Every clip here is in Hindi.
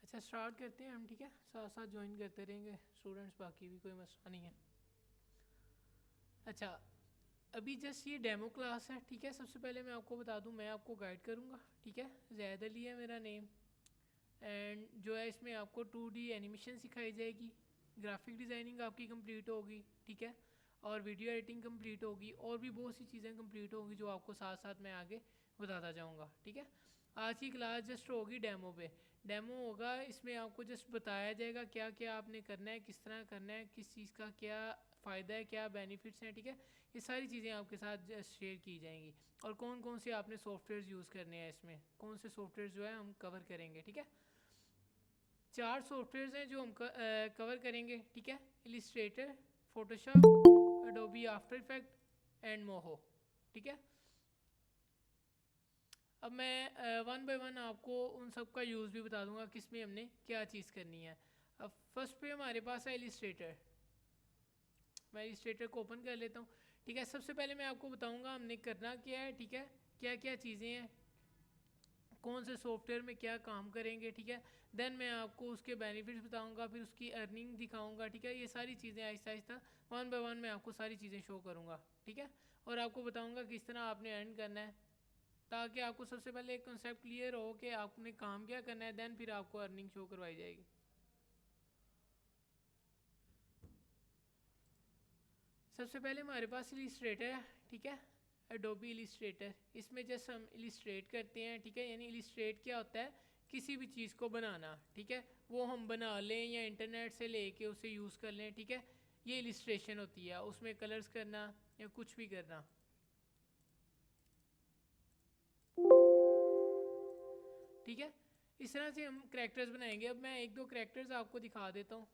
अच्छा स्टार्ट करते हैं हम, ठीक है। साथ साथ ज्वाइन करते रहेंगे स्टूडेंट्स, बाकी भी कोई मसला नहीं है। अच्छा, अभी जस्ट ये डेमो क्लास है, ठीक है। सबसे पहले मैं आपको बता दूं, मैं आपको गाइड करूंगा, ठीक है। ज़ैद अली है मेरा नेम। एंड जो है इसमें आपको 2D एनिमेशन सिखाई जाएगी, ग्राफिक डिज़ाइनिंग आपकी कंप्लीट होगी, ठीक है। और वीडियो एडिटिंग कंप्लीट होगी, और भी बहुत सी चीज़ें कंप्लीट होगी जो आपको साथ साथ मैं आगे बताता जाऊँगा, ठीक है। आज की क्लास जस्ट होगी डेमो पे। डेमो होगा, इसमें आपको जस्ट बताया जाएगा क्या क्या आपने करना है, किस तरह करना है, किस चीज़ का क्या फ़ायदा है, क्या बेनिफिट्स हैं, ठीक है। ये सारी चीज़ें आपके साथ जस्ट शेयर की जाएंगी। और कौन कौन से आपने सॉफ्टवेयर यूज़ करने हैं, इसमें कौन से सॉफ्टवेयर जो है हम कवर करेंगे, ठीक है। 4 सॉफ्टवेयर हैं जो हम कवर करेंगे, ठीक है। Illustrator, Photoshop, Adobe After Effect and Moho, ठीक है। अब मैं वन बाय वन आपको उन सब का यूज़ भी बता दूंगा, किस में हमने क्या चीज़ करनी है। अब फर्स्ट पे हमारे पास है इलिस्ट्रेटर। मैं इलिस्ट्रेटर को ओपन कर लेता हूँ, ठीक है। सबसे पहले मैं आपको बताऊंगा हमने करना क्या है, ठीक है। क्या क्या चीज़ें हैं, कौन से सॉफ्टवेयर में क्या काम करेंगे, ठीक है। देन मैं आपको उसके बेनिफिट्स बताऊंगा, फिर उसकी अर्निंग दिखाऊंगा, ठीक है। ये सारी चीज़ें Aahista Aahista one by one मैं आपको सारी चीज़ें शो करूंगा, ठीक है। और आपको बताऊंगा किस तरह आपने अर्न करना है, ताकि आपको सबसे पहले एक कॉन्सेप्ट क्लियर हो कि आपने काम क्या करना है, देन फिर आपको अर्निंग शो करवाई जाएगी। सबसे पहले हमारे पास इलिस्ट्रेटर है, ठीक है। एडोबी इलिस्ट्रेटर, इसमें जस्ट हम इलिस्ट्रेट करते हैं, ठीक है। यानी इलिस्ट्रेट क्या होता है, किसी भी चीज़ को बनाना, ठीक है। वो हम बना लें या इंटरनेट से लेके उसे यूज़ कर लें, ठीक है। ये इलिस्ट्रेशन होती है, उसमें कलर्स करना या कुछ भी करना, ठीक है। इस तरह से हम करैक्टर्स बनाएंगे। अब मैं एक दो करैक्टर्स आपको दिखा देता हूँ।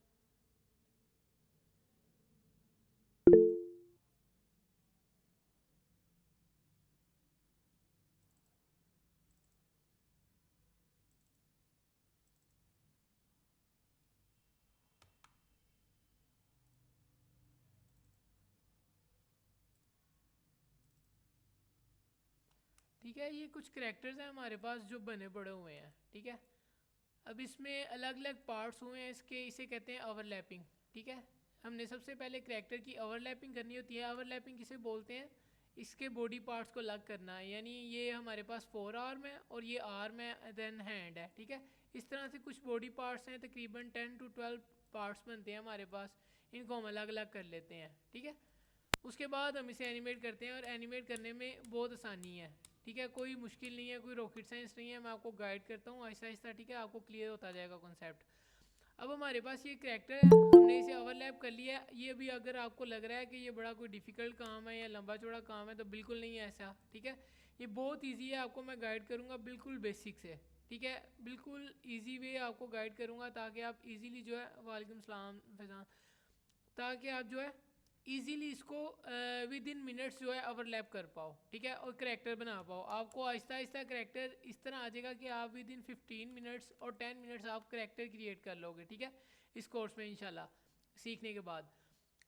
ठीक है, ये कुछ करैक्टर्स हैं हमारे पास जो बने पड़े हुए हैं, ठीक है। अब इसमें अलग अलग पार्ट्स हुए हैं इसके, इसे कहते हैं ओवरलैपिंग, ठीक है। हमने सबसे पहले करैक्टर की ओवरलैपिंग करनी होती है। ओवरलैपिंग किसे बोलते हैं, इसके बॉडी पार्ट्स को अलग करना है। यानी ये हमारे पास 4 आर्म है और ये आर्म है, देन हैंड है, ठीक है। इस तरह से कुछ बॉडी पार्ट्स हैं, तकरीबन 10 to 12 पार्ट्स बनते हैं हमारे पास। इनको हम अलग अलग कर लेते हैं, ठीक है। उसके बाद हम इसे एनिमेट करते हैं, और एनिमेट करने में बहुत आसानी है, ठीक है। कोई मुश्किल नहीं है, कोई रॉकेट साइंस नहीं है। मैं आपको गाइड करता हूँ आहिस्ता आहिस्ता, ठीक है। आपको क्लियर होता जाएगा कॉन्सेप्ट। अब हमारे पास ये करैक्टर है, हमने इसे ओवरलैप कर लिया है। ये भी अगर आपको लग रहा है कि ये बड़ा कोई डिफ़िकल्ट काम है या लंबा चौड़ा काम है, तो बिल्कुल नहीं है ऐसा, ठीक है। ये बहुत ईजी है, आपको मैं गाइड करूँगा बिल्कुल बेसिक से, ठीक है। बिल्कुल ईजी वे आपको गाइड करूँगा, ताकि आप इजीली जो है, वालेकुम सलाम फैज़ान, ताकि आप जो है इजीली इसको विद इन मिनट्स जो है ओवरलैप कर पाओ, ठीक है। और करैक्टर बना पाओ। आपको आहिस्ता आहिस्ता करैक्टर इस तरह आ जाएगा कि आप विद इन 15 मिनट्स और 10 मिनट्स आप करैक्टर क्रिएट कर लोगे, ठीक है। इस कोर्स में इंशाल्लाह सीखने के बाद।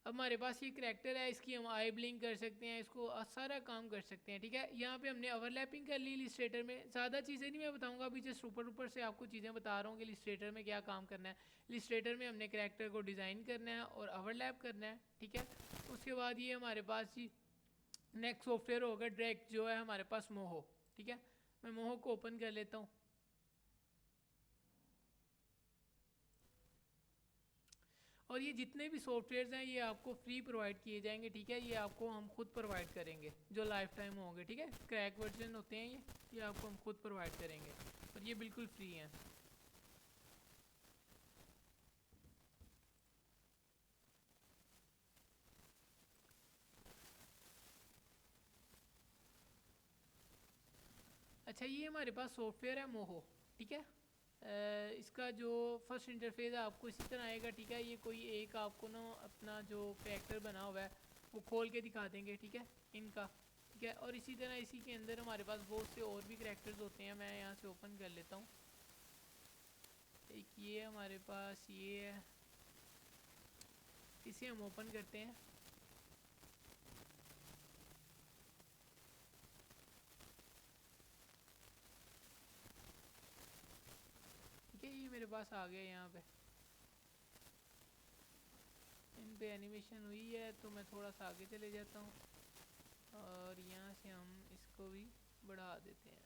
अब हमारे पास ये करैक्टर है, इसकी हम आई ब्लिंक कर सकते हैं, इसको सारा काम कर सकते हैं, ठीक है। यहाँ पे हमने ओवरलैपिंग कर ली इलिस्ट्रेटर में। ज़्यादा चीज़ें नहीं मैं बताऊँगा अभी, जस्ट ऊपर ऊपर से आपको चीज़ें बता रहा हूँ कि इलिस्ट्रेटर में क्या काम करना है। इलिस्ट्रेटर में हमने करैक्टर को डिज़ाइन करना है और ओवरलैप करना है, ठीक है। उसके बाद ये हमारे पास जी नेक्स्ट सॉफ्टवेयर होगा ड्रैग, जो है हमारे पास मोहो, ठीक है। मैं मोहो को ओपन कर लेता हूँ। और ये जितने भी सॉफ्टवेयर्स हैं ये आपको फ्री प्रोवाइड किए जाएंगे, ठीक है। ये आपको हम खुद प्रोवाइड करेंगे जो लाइफ टाइम होंगे, ठीक है। क्रैक वर्जन होते हैं ये आपको हम खुद प्रोवाइड करेंगे, और ये बिल्कुल फ्री हैं। अच्छा, ये हमारे पास सॉफ्टवेयर है मोहो, ठीक है। इसका जो फर्स्ट इंटरफेस है आपको इसी तरह आएगा, ठीक है। ये कोई एक आपको ना अपना जो कैरेक्टर बना हुआ है वो खोल के दिखा देंगे, ठीक है, इनका, ठीक है। और इसी तरह इसी के अंदर हमारे पास बहुत से और भी कैरेक्टर्स होते हैं। मैं यहाँ से ओपन कर लेता हूँ। एक ये हमारे पास ये है, इसे हम ओपन करते हैं। ठीक है, ये मेरे मेरे पास आ गया यहाँ पे, इन पे एनिमेशन हुई है, तो मैं थोड़ा सा आगे चले जाता हूँ और यहाँ से हम इसको भी बढ़ा देते हैं।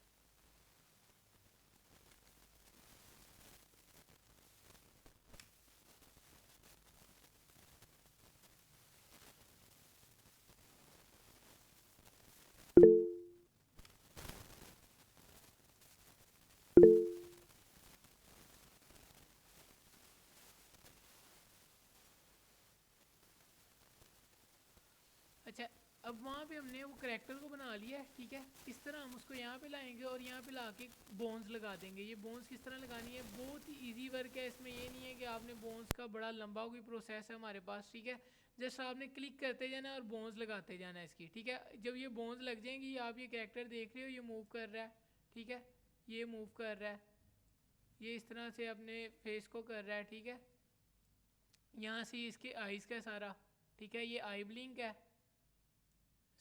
अच्छा, अब वहाँ पे हमने वो करेक्टर को बना लिया है, ठीक है। इस तरह हम उसको यहाँ पे लाएंगे और यहाँ पे ला के बोन्स लगा देंगे। ये बोन्स किस तरह लगानी है, बहुत ही इजी वर्क है। इसमें ये नहीं है कि आपने बोन्स का बड़ा लंबा कोई प्रोसेस है हमारे पास, ठीक है। जस्ट आपने क्लिक करते जाना और बोन्स लगाते जाना इसकी, ठीक है। जब ये बोन्स लग जाएंगी, आप ये कैरेक्टर देख रहे हो, ये मूव कर रहा है, ठीक है। ये मूव कर रहा है, ये इस तरह से अपने फेस को कर रहा है, ठीक है। यहाँ से इसके आइज़ का सारा, ठीक है। ये आई ब्लिंक है,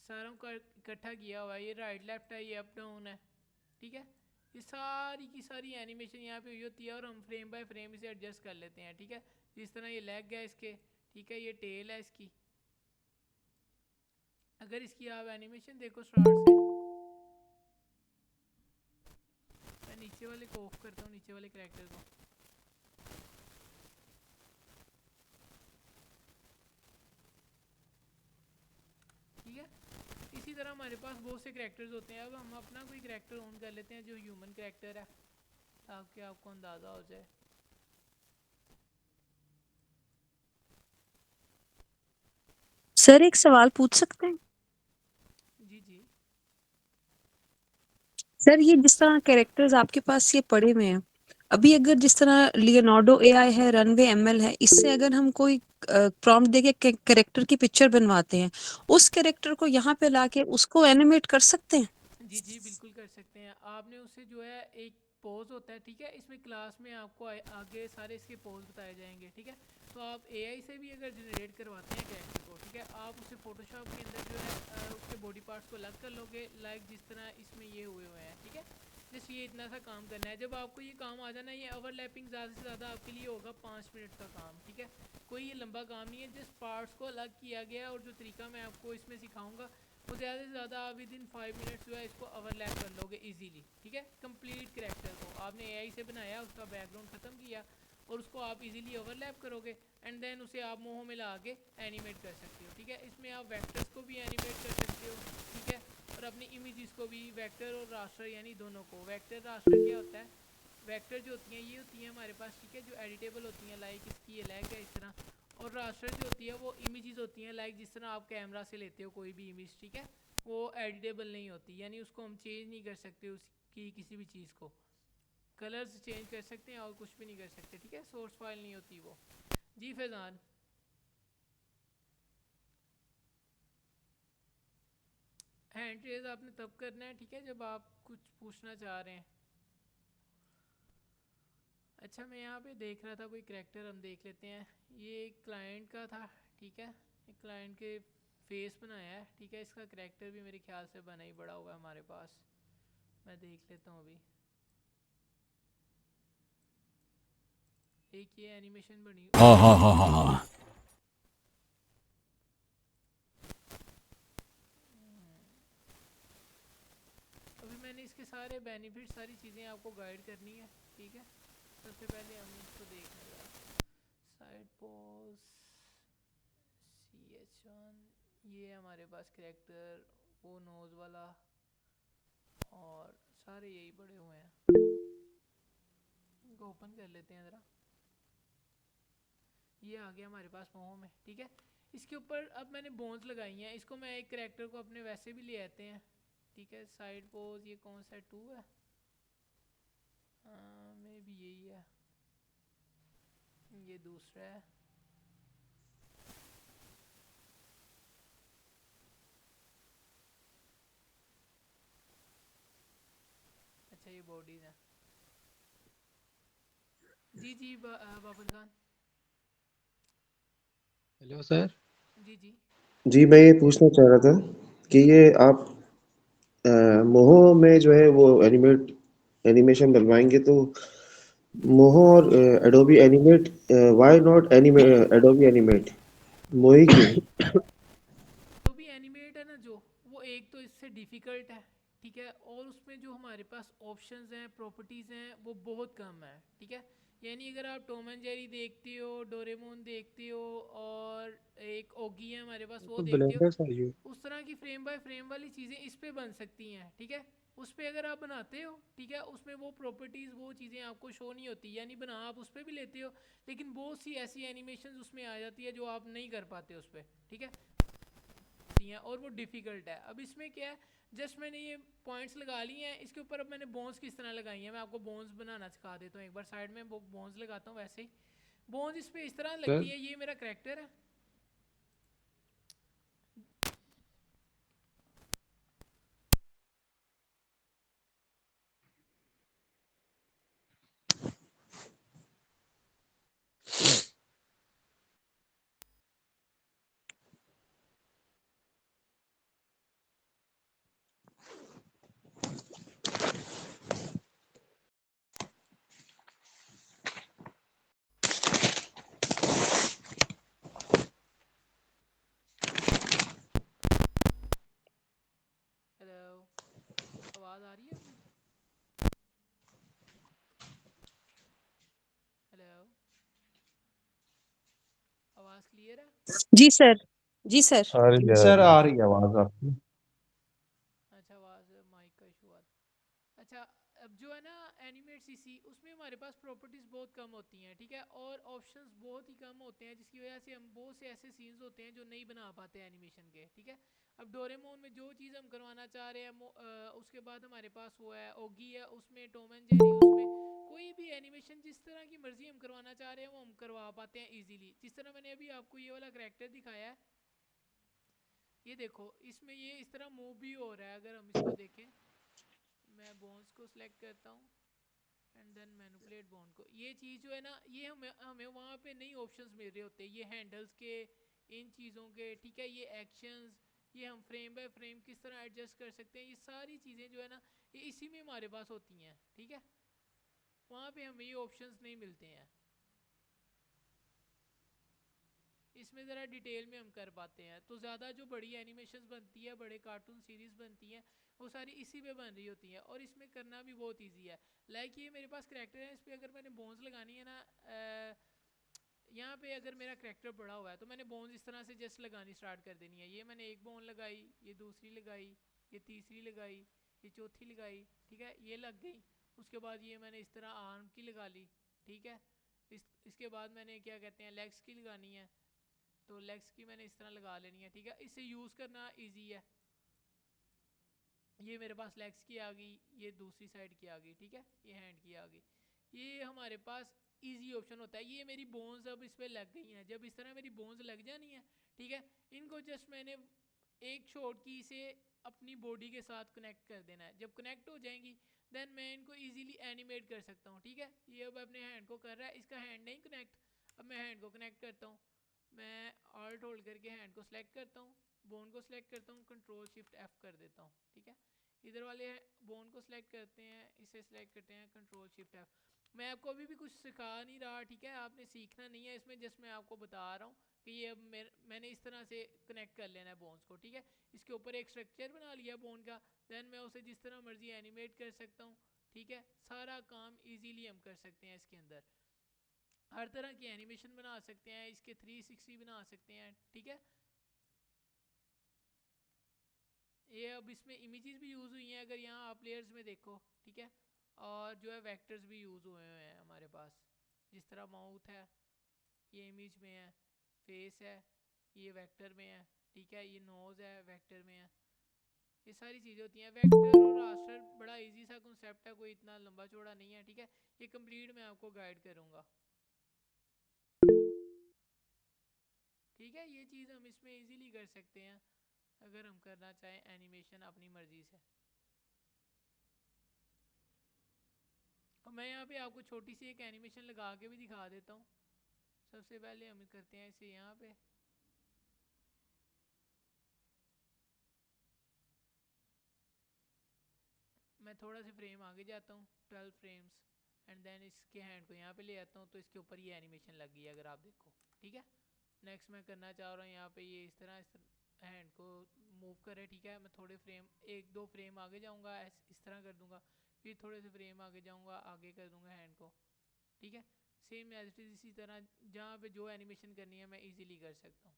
सारों का इकट्ठा किया हुआ है। ये राइट लेफ्ट है, ये अप डाउन है, ठीक है। ये सारी की सारी एनिमेशन यहाँ पे हुई होती है और हम फ्रेम बाय फ्रेम इसे एडजस्ट कर लेते हैं, ठीक है। जिस तरह ये लेग है इसके, ठीक है, ये टेल है इसकी। अगर इसकी आप एनिमेशन देखो स्टार्ट से, मैं नीचे वाले को ऑफ करता हूँ, नीचे वाले कैरेक्टर को। ठीक है, इसी तरह हमारे पास बहुत से कैरेक्टर्स होते हैं। अब हम अपना कोई कैरेक्टर ऑन कर लेते हैं जो ह्यूमन कैरेक्टर है, ताकि आपको अंदाज़ा हो जाए। सर एक सवाल पूछ सकते हैं? जी जी सर ये जिस तरह कैरेक्टर्स आपके पास ये पड़े हुए हैं, अभी अगर जिस तरह लियोनार्डो एआई है, रनवे एमएल है, इससे अगर हम कोई प्रॉम्प्ट देके कैरेक्टर की पिक्चर बनवाते हैं, उस कैरेक्टर को यहाँ पे लाके उसको एनिमेट कर सकते हैं? जी जी बिल्कुल कर सकते हैं। आपने उससे जो है एक पोज होता है, ठीक है। इसमें क्लास में आपको आगे सारे इसके पोज बताए जाएंगे, ठीक है। तो आप एआई से भी अगर जनरेट करवाते हैं कैरेक्टर को, ठीक है, आप उसे फोटोशॉप के अंदर जो है उसके बॉडी पार्ट्स को अलग कर लोगे, लाइक जिस तरह इसमें ये हुए हैं, ठीक है। जस्ट ये इतना सा काम करना है। जब आपको ये काम आ जाना, ये ओवरलैपिंग ज़्यादा से ज़्यादा आपके लिए होगा 5 मिनट का काम, ठीक है। कोई ये लंबा काम नहीं है, जस्ट पार्ट्स को अलग किया गया है। और जो तरीका मैं आपको इसमें सिखाऊंगा, वो ज़्यादा से ज़्यादा आप विद इन 5 मिनट्स जो है इसको ओवरलैप कर लोगे इजीली, ठीक है। कंप्लीट कैरेक्टर को आपने एआई से बनाया, उसका बैकग्राउंड ख़त्म किया और उसको आप इजीली ओवरलैप करोगे एंड देन उसे आप मुंह में ला के एनिमेट कर सकते हो, ठीक है। इसमें आप वेक्टर्स को भी एनिमेट कर सकते हो, ठीक है, और अपनी इमेजेस को भी, वेक्टर और रास्टर यानी दोनों को। वेक्टर रास्टर क्या होता है, वेक्टर जो होती हैं ये होती हैं हमारे पास, ठीक है, जो एडिटेबल होती हैं, लाइक इसकी ये लैग है इस तरह। और रास्टर जो होती है वो इमेजेस होती हैं, लाइक जिस तरह आप कैमरा से लेते हो कोई भी इमेज, ठीक है, वो एडिटेबल नहीं होती, यानी उसको हम चेंज नहीं कर सकते उसकी किसी भी चीज़ को। कलर्स चेंज कर सकते हैं और कुछ भी नहीं कर सकते, ठीक है। सोर्स फाइल नहीं होती वो। जी फैज़ान, हैंड रेज आपने तब करना है, ठीक है, जब आप कुछ पूछना चाह रहे हैं। अच्छा, मैं यहाँ पे देख रहा था कोई करैक्टर, हम देख लेते हैं। ये एक क्लाइंट का था, ठीक है, एक क्लाइंट के फेस बनाया है, ठीक है। इसका करैक्टर भी मेरे ख्याल से बना ही बड़ा हुआ है हमारे पास। मैं देख लेता हूँ अभी। एक ये एनिमेशन बनी हाँ बनी हाँ हुई हाँ है। हाँ हाँ। अभी मैंने इसके सारे बेनिफिट, सारी चीज़ें आपको गाइड करनी है, ठीक है। सबसे पहले हम इसको देखने का साइड पोज CH1, ये हमारे पास करैक्टर, वो नोज वाला, और सारे यही पड़े हुए हैं। इनको ओपन कर लेते हैं ज़रा। ये आ गया हमारे पास मोहो में, ठीक है। इसके ऊपर अब मैंने बोन्स लगाई हैं। इसको मैं एक करैक्टर को अपने वैसे भी ले आते हैं, ठीक है। साइड पोज ये कौन सा 2 है, मे भी यही है, ये दूसरा है। अच्छा, ये बॉडीज है। जी जी बाबर खान। Hello sir. जी जी जी, मैं ये पूछना चाह रहा था कि ये आप मोहो में जो है वो एनिमेशन बनवाएंगे तो मोहो और Adobe animate, why not Adobe animate? मोही क्यों? जो भी एनिमेट है ना, जो वो एक तो इससे डिफ़िकल्ट है, ठीक है, और उसमें जो हमारे पास ऑप्शंस हैं, प्रॉपर्टीज़ हैं, वो बहुत कम है, ठीक है। यानी अगर आप टॉम एंड जेरी देखते हो, डोरेमोन देखते हो, और एक ओगी है हमारे पास, वो तो देखते हो, ब्लेंडर चाहिए। उस तरह की फ्रेम बाय फ्रेम वाली चीज़ें इस पे बन सकती हैं, ठीक है। उस पे अगर आप बनाते हो, ठीक है, उसमें वो प्रॉपर्टीज़, वो चीज़ें आपको शो नहीं होती, यानी बना आप उस पर भी लेते हो, लेकिन बहुत सी ऐसी एनिमेशन उसमें आ जाती है जो आप नहीं कर पाते उस पर, ठीक है, हैं, और वो डिफ़िकल्ट है। अब इसमें क्या है, जस्ट मैंने ये पॉइंट्स लगा लिए हैं, इसके ऊपर अब मैंने बोन्स किस तरह लगाई हैं, मैं आपको बोन्स बनाना सिखा देता हूँ। एक बार साइड में बोन्स लगाता हूँ, वैसे ही बोन्स इस पर इस तरह सर लगती है। ये मेरा करेक्टर है, हेलो, आवाज़ आ रही है अभी? हेलो, आवाज़ क्लियर है? जी सर, जी सर। आ रही जी है, आ सर, रही है। आ रही है आवाज आपकी। अच्छा, आवाज़ माइक का इशू आ। अच्छा, अब जो है ना एनिमेट सीसी, उसमें हमारे पास प्रॉपर्टीज़ बहुत कम होती हैं, ठीक है, और ऑप्शंस बहुत ही कम होते हैं, जिसकी वजह से हम बहुत से ऐसे सीन्स होते हैं जो नहीं बना पाते एनिमेशन के, ठीक है। अब डोरेमोन में जो चीज़ हम करवाना चाह रहे हैं, उसके बाद हमारे पास वो है ओगी है, उसमें टॉम एंड जेरी, उसमें कोई भी एनिमेशन जिस तरह की मर्जी हम करवाना चाह रहे हैं वो हम करवा पाते हैं इजीली। जिस तरह मैंने अभी आपको ये वाला करेक्टर दिखाया है, ये देखो, इसमें ये इस तरह मूव भी हो रहा है। अगर हम इसको देखें, मैं बोन्स को सिलेक्ट करता हूँ एंड देन मैनिपुलेट बॉन्ड को, ये चीज़ जो है ना, ये हमें हमें वहाँ पे नई ऑप्शंस मिल रहे होते हैं, ये हैंडल्स के, इन चीज़ों के, ठीक है, ये एक्शंस, ये हम फ्रेम बाय फ्रेम किस तरह एडजस्ट कर सकते हैं, ये सारी चीज़ें जो है ना, ये इसी में हमारे पास होती हैं, ठीक है। वहाँ पे हमें ये ऑप्शंस नहीं मिलते हैं, इसमें ज़रा डिटेल में हम कर पाते हैं। तो ज़्यादा जो बड़ी एनिमेशंस बनती है, बड़े कार्टून सीरीज़ बनती हैं, वो सारी इसी पे बन रही होती हैं, और इसमें करना भी बहुत इजी है। लाइक ये मेरे पास करैक्टर है, इस पर अगर मैंने बोन्स लगानी है ना, यहाँ पे अगर मेरा करैक्टर बड़ा हुआ है तो मैंने बोन्स इस तरह से जस्ट लगानी स्टार्ट कर देनी है। ये मैंने एक बोन लगाई, ये दूसरी लगाई, ये तीसरी लगाई, ये चौथी लगाई, ठीक है, ये लग गई। उसके बाद ये मैंने इस तरह आर्म की लगा ली, ठीक है। इसके बाद मैंने क्या कहते हैं, लेग्स की लगानी है, तो लेग्स की मैंने इस तरह लगा लेनी है, ठीक है। इसे यूज़ करना इजी है। ये मेरे पास लेग्स की आ गई, ये दूसरी साइड की आ गई, ठीक है, ये हैंड की आ गई। ये हमारे पास इजी ऑप्शन होता है। ये मेरी बोन्स अब इस पर लग गई हैं। जब इस तरह मेरी बोन्स लग जानी है, ठीक है, इनको जस्ट मैंने एक शॉर्ट की से अपनी बॉडी के साथ कनेक्ट कर देना है। जब कनेक्ट हो जाएंगी, देन मैं इनको इजीली एनिमेट कर सकता हूँ, ठीक है। ये अब अपने हैंड को कर रहा है, इसका हैंड नहीं कनेक्ट। अब मैं हैंड को कनेक्ट करता हूँ, मैं ऑल्ट होल्ड करके हैंड को सिलेक्ट करता हूँ, बोन को सिलेक्ट करता हूँ, कंट्रोल शिफ्ट एफ कर देता हूँ, ठीक है। इधर वाले बोन को सिलेक्ट करते हैं, इसे सिलेक्ट करते हैं, कंट्रोल शिफ्ट एफ। मैं आपको अभी भी कुछ सिखा नहीं रहा, ठीक है, आपने सीखना नहीं है इसमें, जस्ट मैं आपको बता रहा हूँ कि ये अब मैंने इस तरह से कनेक्ट कर लेना है बोन्स को, ठीक है। इसके ऊपर एक स्ट्रक्चर बना लिया बोन का, देन मैं उसे जिस तरह मर्जी एनिमेट कर सकता हूँ, ठीक है। सारा काम इजीली हम कर सकते हैं इसके अंदर। हर तरह की एनिमेशन बना सकते हैं, इसके 360 बना सकते हैं, ठीक है। ये अब इसमें इमेजेस भी यूज़ हुई हैं, अगर यहाँ आप लेयर्स में देखो, ठीक है, और जो है वेक्टर्स भी यूज़ हुए हुए हैं हमारे पास। जिस तरह माउथ है, ये इमेज में है, फेस है, ये वेक्टर में है, ठीक है, ये नोज़ है, वेक्टर में है। ये सारी चीज़ें होती हैं। वेक्टर और रास्टर बड़ा इजी सा कॉन्सेप्ट है, कोई इतना लंबा चौड़ा नहीं है, ठीक है। ये कंप्लीट मैं आपको गाइड करूँगा, ठीक है। ये चीज़ हम इसमें इजीली कर सकते हैं अगर हम करना चाहें एनिमेशन अपनी मर्ज़ी से। और मैं यहाँ पे आपको छोटी सी एक एनिमेशन लगा के भी दिखा देता हूँ। सबसे पहले हम करते हैं इसे यहाँ पे, मैं थोड़ा सा फ्रेम आगे जाता हूँ, 12 फ्रेम्स, एंड देन इसके हैंड को यहाँ पे ले आता हूँ तो इसके ऊपर ये एनिमेशन लग गई है, अगर आप देखो, ठीक है। नेक्स्ट मैं करना चाह रहा हूँ यहाँ पे ये इस तरह हैंड को मूव करे, ठीक है। मैं थोड़े फ्रेम, एक दो फ्रेम आगे जाऊँगा, इस तरह कर दूँगा, फिर थोड़े से फ्रेम आगे जाऊँगा, आगे कर दूँगा हैंड को, ठीक है। सेम एज इट इज़ इसी तरह जहाँ पे जो एनिमेशन करनी है मैं इजीली कर सकता हूँ।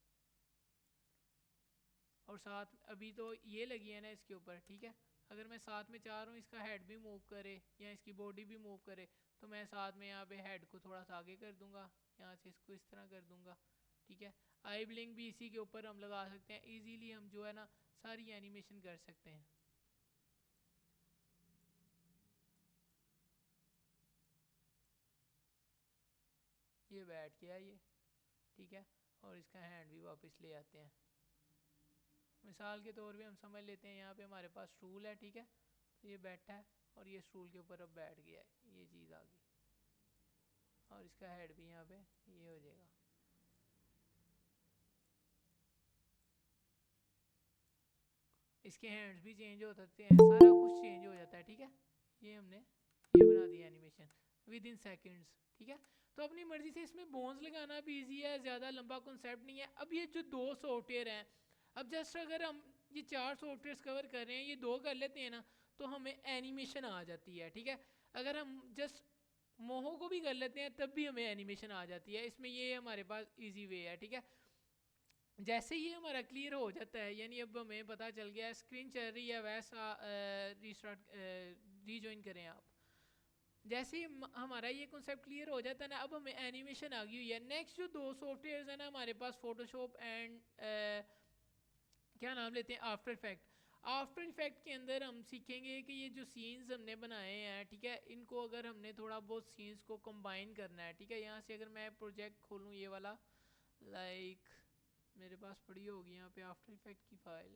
और साथ अभी तो ये लगी है ना इसके ऊपर, ठीक है। अगर मैं साथ में चाह रहा हूँ इसका हेड भी मूव करे या इसकी बॉडी भी मूव करे, तो मैं साथ में यहाँ पे हेड को थोड़ा सा आगे कर दूँगा, यहाँ से इसको इस तरह कर दूँगा, ठीक है। आई ब्लिंक भी इसी के ऊपर हम लगा सकते हैं, इजीली हम जो है ना सारी एनिमेशन कर सकते हैं। ये बैठ गया ये, ठीक है। और इसका हैंड भी वापस ले आते हैं। मिसाल के तौर पे हम समझ लेते हैं यहाँ पे हमारे पास स्टूल है, ठीक है। तो ये बैठा है और ये स्टूल के ऊपर अब बैठ गया है, ये चीज़ आ गई। और इसका हेड भी यहाँ पे ये हो जाएगा। इसके हैंड्स भी चेंज हो सकते हैं, सारा कुछ चेंज हो जाता है, ठीक है। ये हमने ये बना दिया एनिमेशन विद इन सेकेंड्स, ठीक है। तो अपनी मर्जी से इसमें बोन्स लगाना भी ईजी है, ज़्यादा लंबा कॉन्सेप्ट नहीं है। अब ये जो 2 सॉफ्टवेयर हैं, अब जस्ट अगर हम ये 4 सॉफ्टवेयर कवर कर रहे हैं, ये 2 कर लेते हैं ना, तो हमें एनिमेशन आ जाती है, ठीक है। अगर हम जस्ट मोहो को भी कर लेते हैं तब भी हमें एनिमेशन आ जाती है। इसमें ये हमारे पास ईजी वे है, ठीक है। जैसे ही हमारा क्लियर हो जाता है, यानी अब हमें पता चल गया है स्क्रीन चल रही है, वैसा रीस्टार्ट रीजॉइन करें आप। जैसे ही हमारा ये कॉन्सेप्ट क्लियर हो जाता है ना, अब हमें एनिमेशन आ गई हुई है। नेक्स्ट जो 2 सॉफ्टवेयर है ना हमारे पास, फोटोशॉप एंड क्या नाम लेते हैं, आफ्टर इफेक्ट। आफ्टर इफेक्ट के अंदर हम सीखेंगे कि ये जो सीन्स हमने बनाए हैं, ठीक है, इनको अगर हमने थोड़ा बहुत सीन्स को कंबाइन करना है, ठीक है। यहाँ से अगर मैं प्रोजेक्ट खोलूँ ये वाला, लाइक मेरे पास पड़ी होगी यहाँ पे आफ्टर इफेक्ट की फाइल,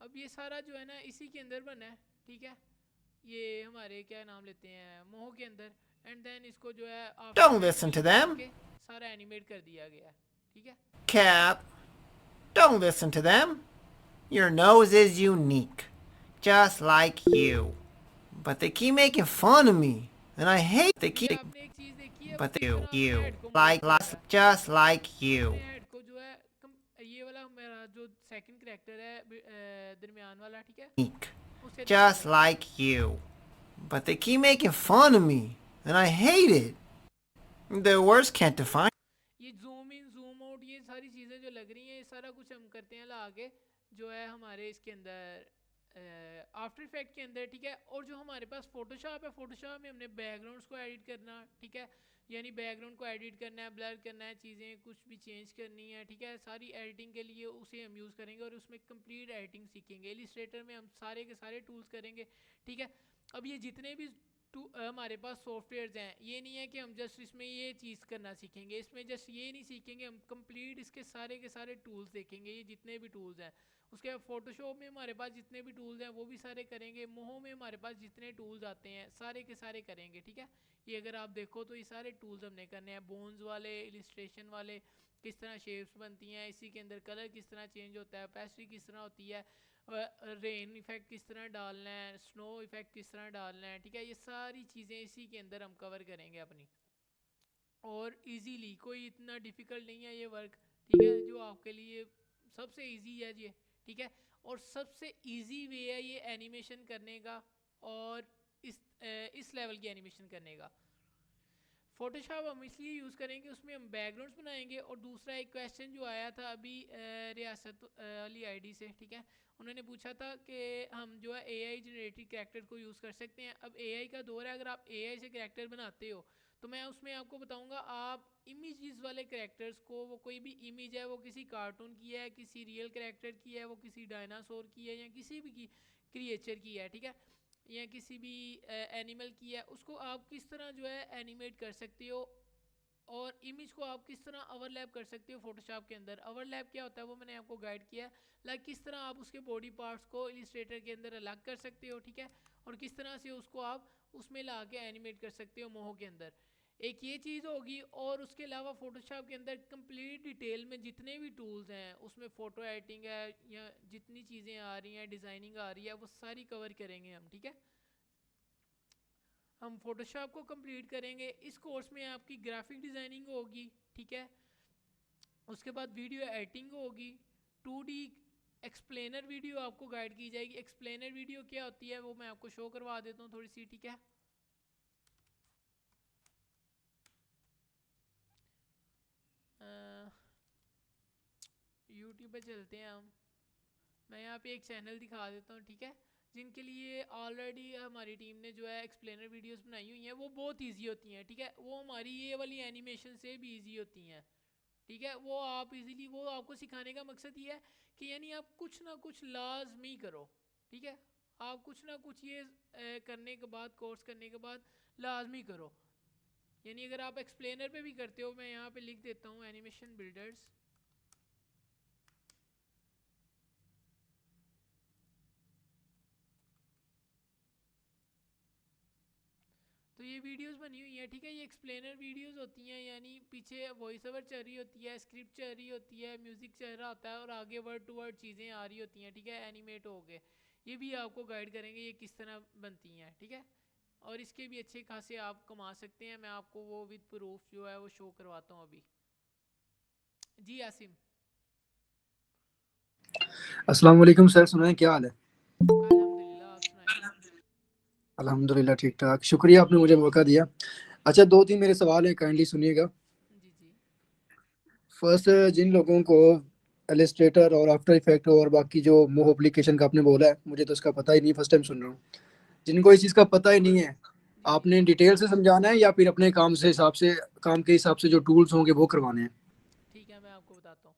अब ये सारा जो है ना इसी के अंदर बना है, ठीक है। ये हमारे क्या नाम लेते हैं, मोहो के अंदर। एंड देन इसको जो है Don't listen to them. सारा एनिमेट कर दिया गया है, ठीक है। Cap, don't listen to them. Your nose is unique, just like you. But they keep making fun of me, and I hate they keep. आपने एक चीज देखी है, But किस तरह अपने you head को like move करता है। just like you. अपने हेड को जो है ये वाला मेरा जो सेकंड कैरेक्टर है दरमियान वाला, ठीक है, Unique, उसे just like you. But they keep making fun of me, and I hate it. The words can't define. ये जूम इन जूम आउट ये सारी चीज़ें जो लग रही हैं, ये सारा कुछ हम करते हैं आगे जो है हमारे इसके अंदर आफ्टर इफेक्ट के अंदर, ठीक है। और जो हमारे पास फोटोशॉप है, फोटोशॉप में हमने बैकग्राउंड्स को एडिट करना, ठीक है, यानी बैकग्राउंड को एडिट करना है, ब्लर करना है, चीज़ें कुछ भी चेंज करनी है, ठीक है। सारी एडिटिंग के लिए उसे हम यूज़ करेंगे और उसमें कंप्लीट एडिटिंग सीखेंगे। इलिस्ट्रेटर में हम सारे के सारे टूल्स करेंगे, ठीक है। अब ये जितने भी हमारे पास सॉफ्टवेयर्स हैं, ये नहीं है कि हम जस्ट इसमें ये चीज़ करना सीखेंगे, इसमें जस्ट ये नहीं सीखेंगे, हम कंप्लीट इसके सारे के सारे टूल्स देखेंगे, ये जितने भी टूल्स हैं। उसके बाद फोटोशॉप में हमारे पास जितने भी टूल्स हैं वो भी सारे करेंगे। मोहो में हमारे पास जितने टूल्स आते हैं सारे के सारे करेंगे, ठीक है। ये अगर आप देखो तो ये सारे टूल्स हमने करने हैं, बोन्स वाले, इलिस्ट्रेशन वाले, किस तरह शेप्स बनती हैं, इसी के अंदर कलर किस तरह चेंज होता है, पेस्ट्री किस तरह होती है, रेन इफेक्ट किस तरह डालना है, स्नो इफेक्ट किस तरह डालना है, ठीक है। ये सारी चीज़ें इसी के अंदर हम कवर करेंगे अपनी, और इजीली, कोई इतना डिफ़िकल्ट नहीं है ये वर्क, ठीक है, जो आपके लिए सबसे इजी है ये, ठीक है। और सबसे इजी वे है ये एनिमेशन करने का, और इस लेवल की एनिमेशन करने का। फोटोशॉप हम इसलिए यूज़ करेंगे, उसमें हम बैकग्राउंड्स बनाएंगे। और दूसरा एक क्वेश्चन जो आया था अभी रियासत अली आईडी से, ठीक है, उन्होंने पूछा था कि हम जो है एआई जनरेटेड कैरेक्टर को यूज़ कर सकते हैं। अब एआई का दौर है, अगर आप एआई से कैरेक्टर बनाते हो तो मैं उसमें आपको बताऊंगा, आप इमेजेस वाले कैरेक्टर्स को, वो कोई भी इमेज है, वो किसी कार्टून की है, किसी रियल कैरेक्टर की है, वो किसी डायनासोर की है, या किसी भी की क्रिएचर की है, ठीक है, या किसी भी एनिमल की है, उसको आप किस तरह जो है एनिमेट कर सकते हो, और इमेज को आप किस तरह ओवरलैप कर सकते हो फोटोशॉप के अंदर। ओवरलैप क्या होता है वो मैंने आपको गाइड किया है, लाइक किस तरह आप उसके बॉडी पार्ट्स को इलिस्ट्रेटर के अंदर अलग कर सकते हो, ठीक है, और किस तरह से उसको आप उसमें ला के एनिमेट कर सकते हो मोहो के अंदर। एक ये चीज़ होगी, और उसके अलावा फ़ोटोशॉप के अंदर कंप्लीट डिटेल में जितने भी टूल्स हैं उसमें फ़ोटो एडिटिंग है या जितनी चीज़ें आ रही हैं, डिज़ाइनिंग आ रही है, वो सारी कवर करेंगे हम, ठीक है। हम फ़ोटोशॉप को कंप्लीट करेंगे। इस कोर्स में आपकी ग्राफिक डिज़ाइनिंग होगी, ठीक है। उसके बाद वीडियो एडिटिंग होगी, 2D एक्सप्लेनर वीडियो आपको गाइड की जाएगी। एक्सप्लेनर वीडियो क्या होती है वो मैं आपको शो करवा देता हूँ थोड़ी सी, ठीक है। यूट्यूब पे चलते हैं हम। मैं यहाँ पे एक चैनल दिखा देता हूँ, ठीक है। जिनके लिए ऑलरेडी हमारी टीम ने जो है एक्सप्लेनर वीडियोस बनाई हुई हैं, वो बहुत इजी होती हैं, ठीक है। वो हमारी ये वाली एनिमेशन से भी इजी होती हैं, ठीक है। वो आप इजीली, वो आपको सिखाने का मकसद ये है कि यानी आप कुछ ना कुछ लाजमी करो, ठीक है। आप कुछ ना कुछ ये करने के बाद, कोर्स करने के बाद लाजमी करो। यानी अगर आप एक्सप्लेनर पे भी करते हो, मैं यहाँ पे लिख देता हूँ एनिमेशन बिल्डर्स। तो ये वीडियोस बनी हुई हैं, ठीक है। ये एक्सप्लेनर वीडियोस होती हैं, यानी पीछे वॉइस ओवर चल रही होती है, स्क्रिप्ट चल रही होती है, म्यूज़िक चल रहा होता है और आगे वर्ड टू वर्ड चीज़ें आ रही होती हैं, ठीक है। एनिमेट हो गए, ये भी आपको गाइड करेंगे ये किस तरह बनती हैं, ठीक है। और इसके भी अच्छे खासे आप कमा सकते हैं। मैं आपको वो विद प्रूफ जो है वो शो करवाता हूँ अभी। जी आसिम। अस्सलाम वालेकुम सर, सुनाएं क्या हाल है? अल्हम्दुलिल्लाह, आप सुनाएं। अल्हम्दुलिल्लाह ठीक ठाक, शुक्रिया आपने मुझे मौका दिया। अच्छा, 2-3 मेरे सवाल हैं, काइंडली सुनिएगा। जी जी फर्स्ट, जिन लोगों को इलस्ट्रेटर और आफ्टर इफेक्ट और बाकी जो मोह एप्लीकेशन का आपने बोला है, मुझे तो इसका पता ही नहीं, फर्स्ट टाइम सुन रहा हूँ। जिनको इस चीज़ का पता ही नहीं है, जी जी। आपने डिटेल से समझाना है या फिर अपने काम के हिसाब से जो टूल्स होंगे वो करवाने हैं? ठीक है, मैं आपको बताता हूँ।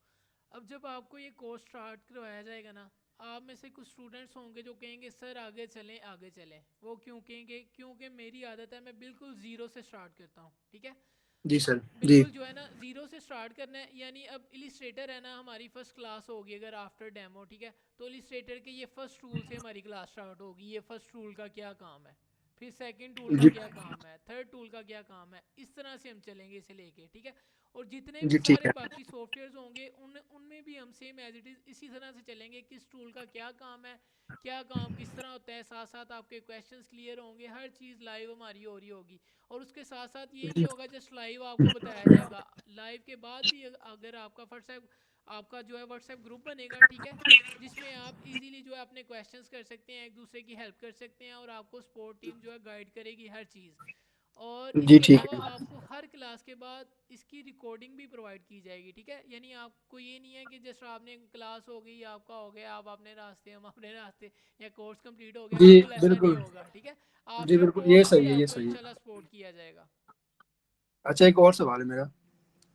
अब जब आपको ये कोर्स स्टार्ट करवाया जाएगा ना, आप में से कुछ स्टूडेंट्स होंगे जो कहेंगे सर आगे चलें आगे चलें। वो क्यों कहेंगे? क्योंकि मेरी आदत है मैं बिल्कुल ज़ीरो से स्टार्ट करता हूँ, ठीक है। जी सर। जी बिल्कुल जो है ना ज़ीरो से स्टार्ट करना है। यानी अब इलिस्ट्रेटर है ना, हमारी फर्स्ट क्लास होगी अगर आफ्टर डेमो, ठीक है। तो इलिस्ट्रेटर के ये फर्स्ट टूल से हमारी क्लास स्टार्ट होगी। ये फर्स्ट टूल का क्या काम है, फिर सेकंड टूल का जी क्या काम है, थर्ड टूल का क्या काम है, इस तरह से हम चलेंगे इसे लेके, ठीक है। और जितने भी जी ठीक सारे है। बाकी सॉफ्टवेयर्स होंगे उनमें भी हम सेम एज इट इज़ इसी तरह से चलेंगे। किस टूल का क्या काम है, क्या काम किस तरह होता है, साथ साथ आपके क्वेश्चंस क्लियर होंगे, हर चीज़ लाइव हमारी हो रही होगी। और उसके साथ साथ ये नहीं जी होगा जस्ट लाइव आपको बताया जाएगा, लाइव के बाद भी अगर आपका व्हाट्सएप, आपका जो है व्हाट्सएप ग्रुप बनेगा, ठीक है। जिसमें आप इजीली जो है अपने क्वेश्चंस कर सकते हैं, एक दूसरे की हेल्प कर सकते हैं, और आपको सपोर्ट टीम जो है गाइड करेगी हर चीज़। और जी इसके ठीक अलावा है। आपको हर क्लास के बाद इसकी रिकॉर्डिंग भी प्रोवाइड की जाएगी, ठीक है। यानी आपको ये नहीं है कि जस्ट आपने क्लास हो गई, आपका हो गया, आप अपने रास्ते हम अपने रास्ते, या कोर्स कंप्लीट हो गया, जी बिल्कुल ऐसा नहीं बिल्कुल। होगा, ठीक है। जी आफ्टर बिल्कुल, ये कोर्स भी सही है, ये आपको सही है। इंशाल्लाह सपोर्ट किया जाएगा। अच्छा, एक और सवाल है मेरा।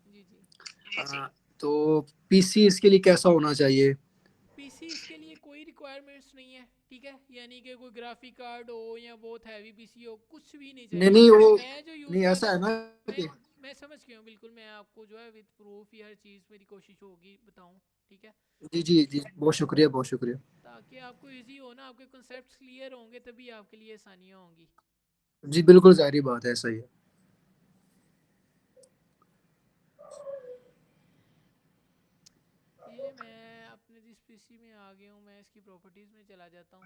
जी जी। तो पीसी इसके लिए कैसा होना चाहिए? पीसी इसके लिए कोई रिक्वायरमेंट्स नहीं है, ठीक है। यानी कि कोई ग्राफिक कार्ड हो या बहुत हैवी पीसी हो, कुछ भी नहीं नहीं चाहिए। नहीं वो मैं जो नहीं, यूज़ कर ऐसा रहा है हूँ, ना मैं कि मैं समझ गया हूँ बिल्कुल। मैं आपको जो है विद प्रूफ ही हर चीज़ मेरी कोशिश होगी बताऊँ, ठीक है। जी जी जी, बहुत शुक्रिया, बहुत शुक्रिया। ताकि आपको इजी हो ना, आपके कॉन्सेप्ट्स क्लियर होंगे तभी आपके लिए आसानियाँ होंगी। जी बिल्कुल, ज़ाहिर बात है, ऐसा ही है। ये मैं अपने जिस पीसी में आ गया हूँ, मैं इसकी प्रॉपर्टीज़ में चला जाता हूँ,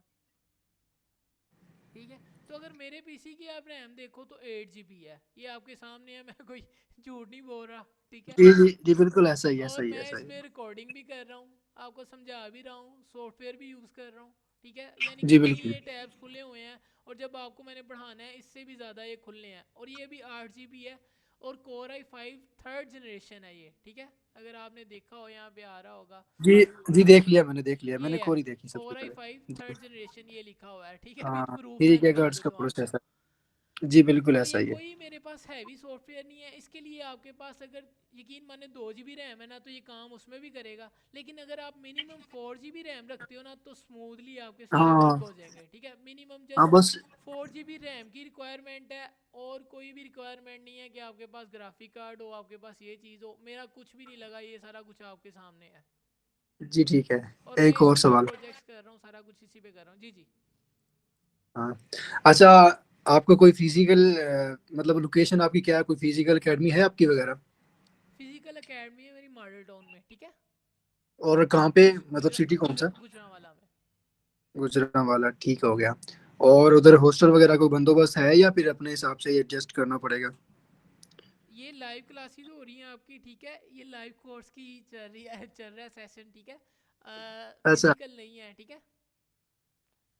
ठीक है। तो अगर मेरे पीसी की आप रैम देखो तो 8 GB है, ये आपके सामने है, मैं कोई झूठ नहीं बोल रहा, ठीक है। जी जी जी बिल्कुल, ऐसा ही है, और ऐसा ही है, मैं ऐसा ही इसमें है। रिकॉर्डिंग भी कर रहा हूँ, आपको समझा भी रहा हूँ, सॉफ्टवेयर भी यूज़ कर रहा हूँ, ठीक है। यानी कि जी कई बिल्कुल। ये टैब्स खुले हुए हैं, और जब आपको मैंने बढ़ाना है इससे भी ज़्यादा ये खुलने हैं। और ये भी 8 GB है, और Core i5 थर्ड जनरेशन है ये, ठीक है। अगर आपने देखा हो यहाँ पे आ रहा होगा, जी जी, देख लिया मैंने, देख लिया मैंने, ये है कोरी देखी सबसे Core पहले। i5 जी थर्ड जनरेशन, ये लिखा हुआ है, ठीक है। हाँ, विद प्रूफ मैं 3 GHz दिखा का देता हूँ आपको। प्रोसेसर। जी बिल्कुल, और ऐसा ये ही है। कोई मेरे पास हैवी सॉफ्टवेयर नहीं है। इसके लिए आपके पास अगर यकीन माने 2 GB रैम है ना, तो ये काम उसमें भी करेगा। लेकिन अगर आप मिनिमम 4 GB रैम रखते हो ना, तो स्मूथली आपके सारे वर्क हाँ हो जाएंगे, ठीक है। मिनिमम हाँ, जस्ट बस 4 GB रैम की रिक्वायरमेंट है, और कोई भी रिक्वायरमेंट नहीं है कि आपके पास ग्राफिक कार्ड हो, आपके पास ये चीज़ हो। मेरा कुछ भी नहीं लगा, ये सारा कुछ आपके सामने है। जी ठीक है। और मैं एक और इसी पे सवाल। प्रोजेक्ट्स कर रहा हूँ, सारा कुछ इसी पे कर रहा हूँ। जी जी। हाँ। अच्छा, आपका कोई फिजिकल मतलब लोकेशन आपकी क्या है, कोई फिजिकल एकेडमी है आपकी वगैरह? फिजिकल एकेडमी है मेरी मॉडल टाउन में, ठीक है। और कहाँ पे, मतलब सिटी कौन सा? गुजरांवाला में। गुजरांवाला, ठीक हो गया। और उधर हॉस्टल वगैरह कोई बंदोबस्त है या फिर अपने हिसाब से एडजस्ट करना पड़ेगा? ये लाइव क्लासेस हो रही हैं आपकी, ठीक है। ये लाइव कोर्स की चल रहा है सेशन, ठीक है। ऐसा? फिजिकल नहीं है, ठीक है।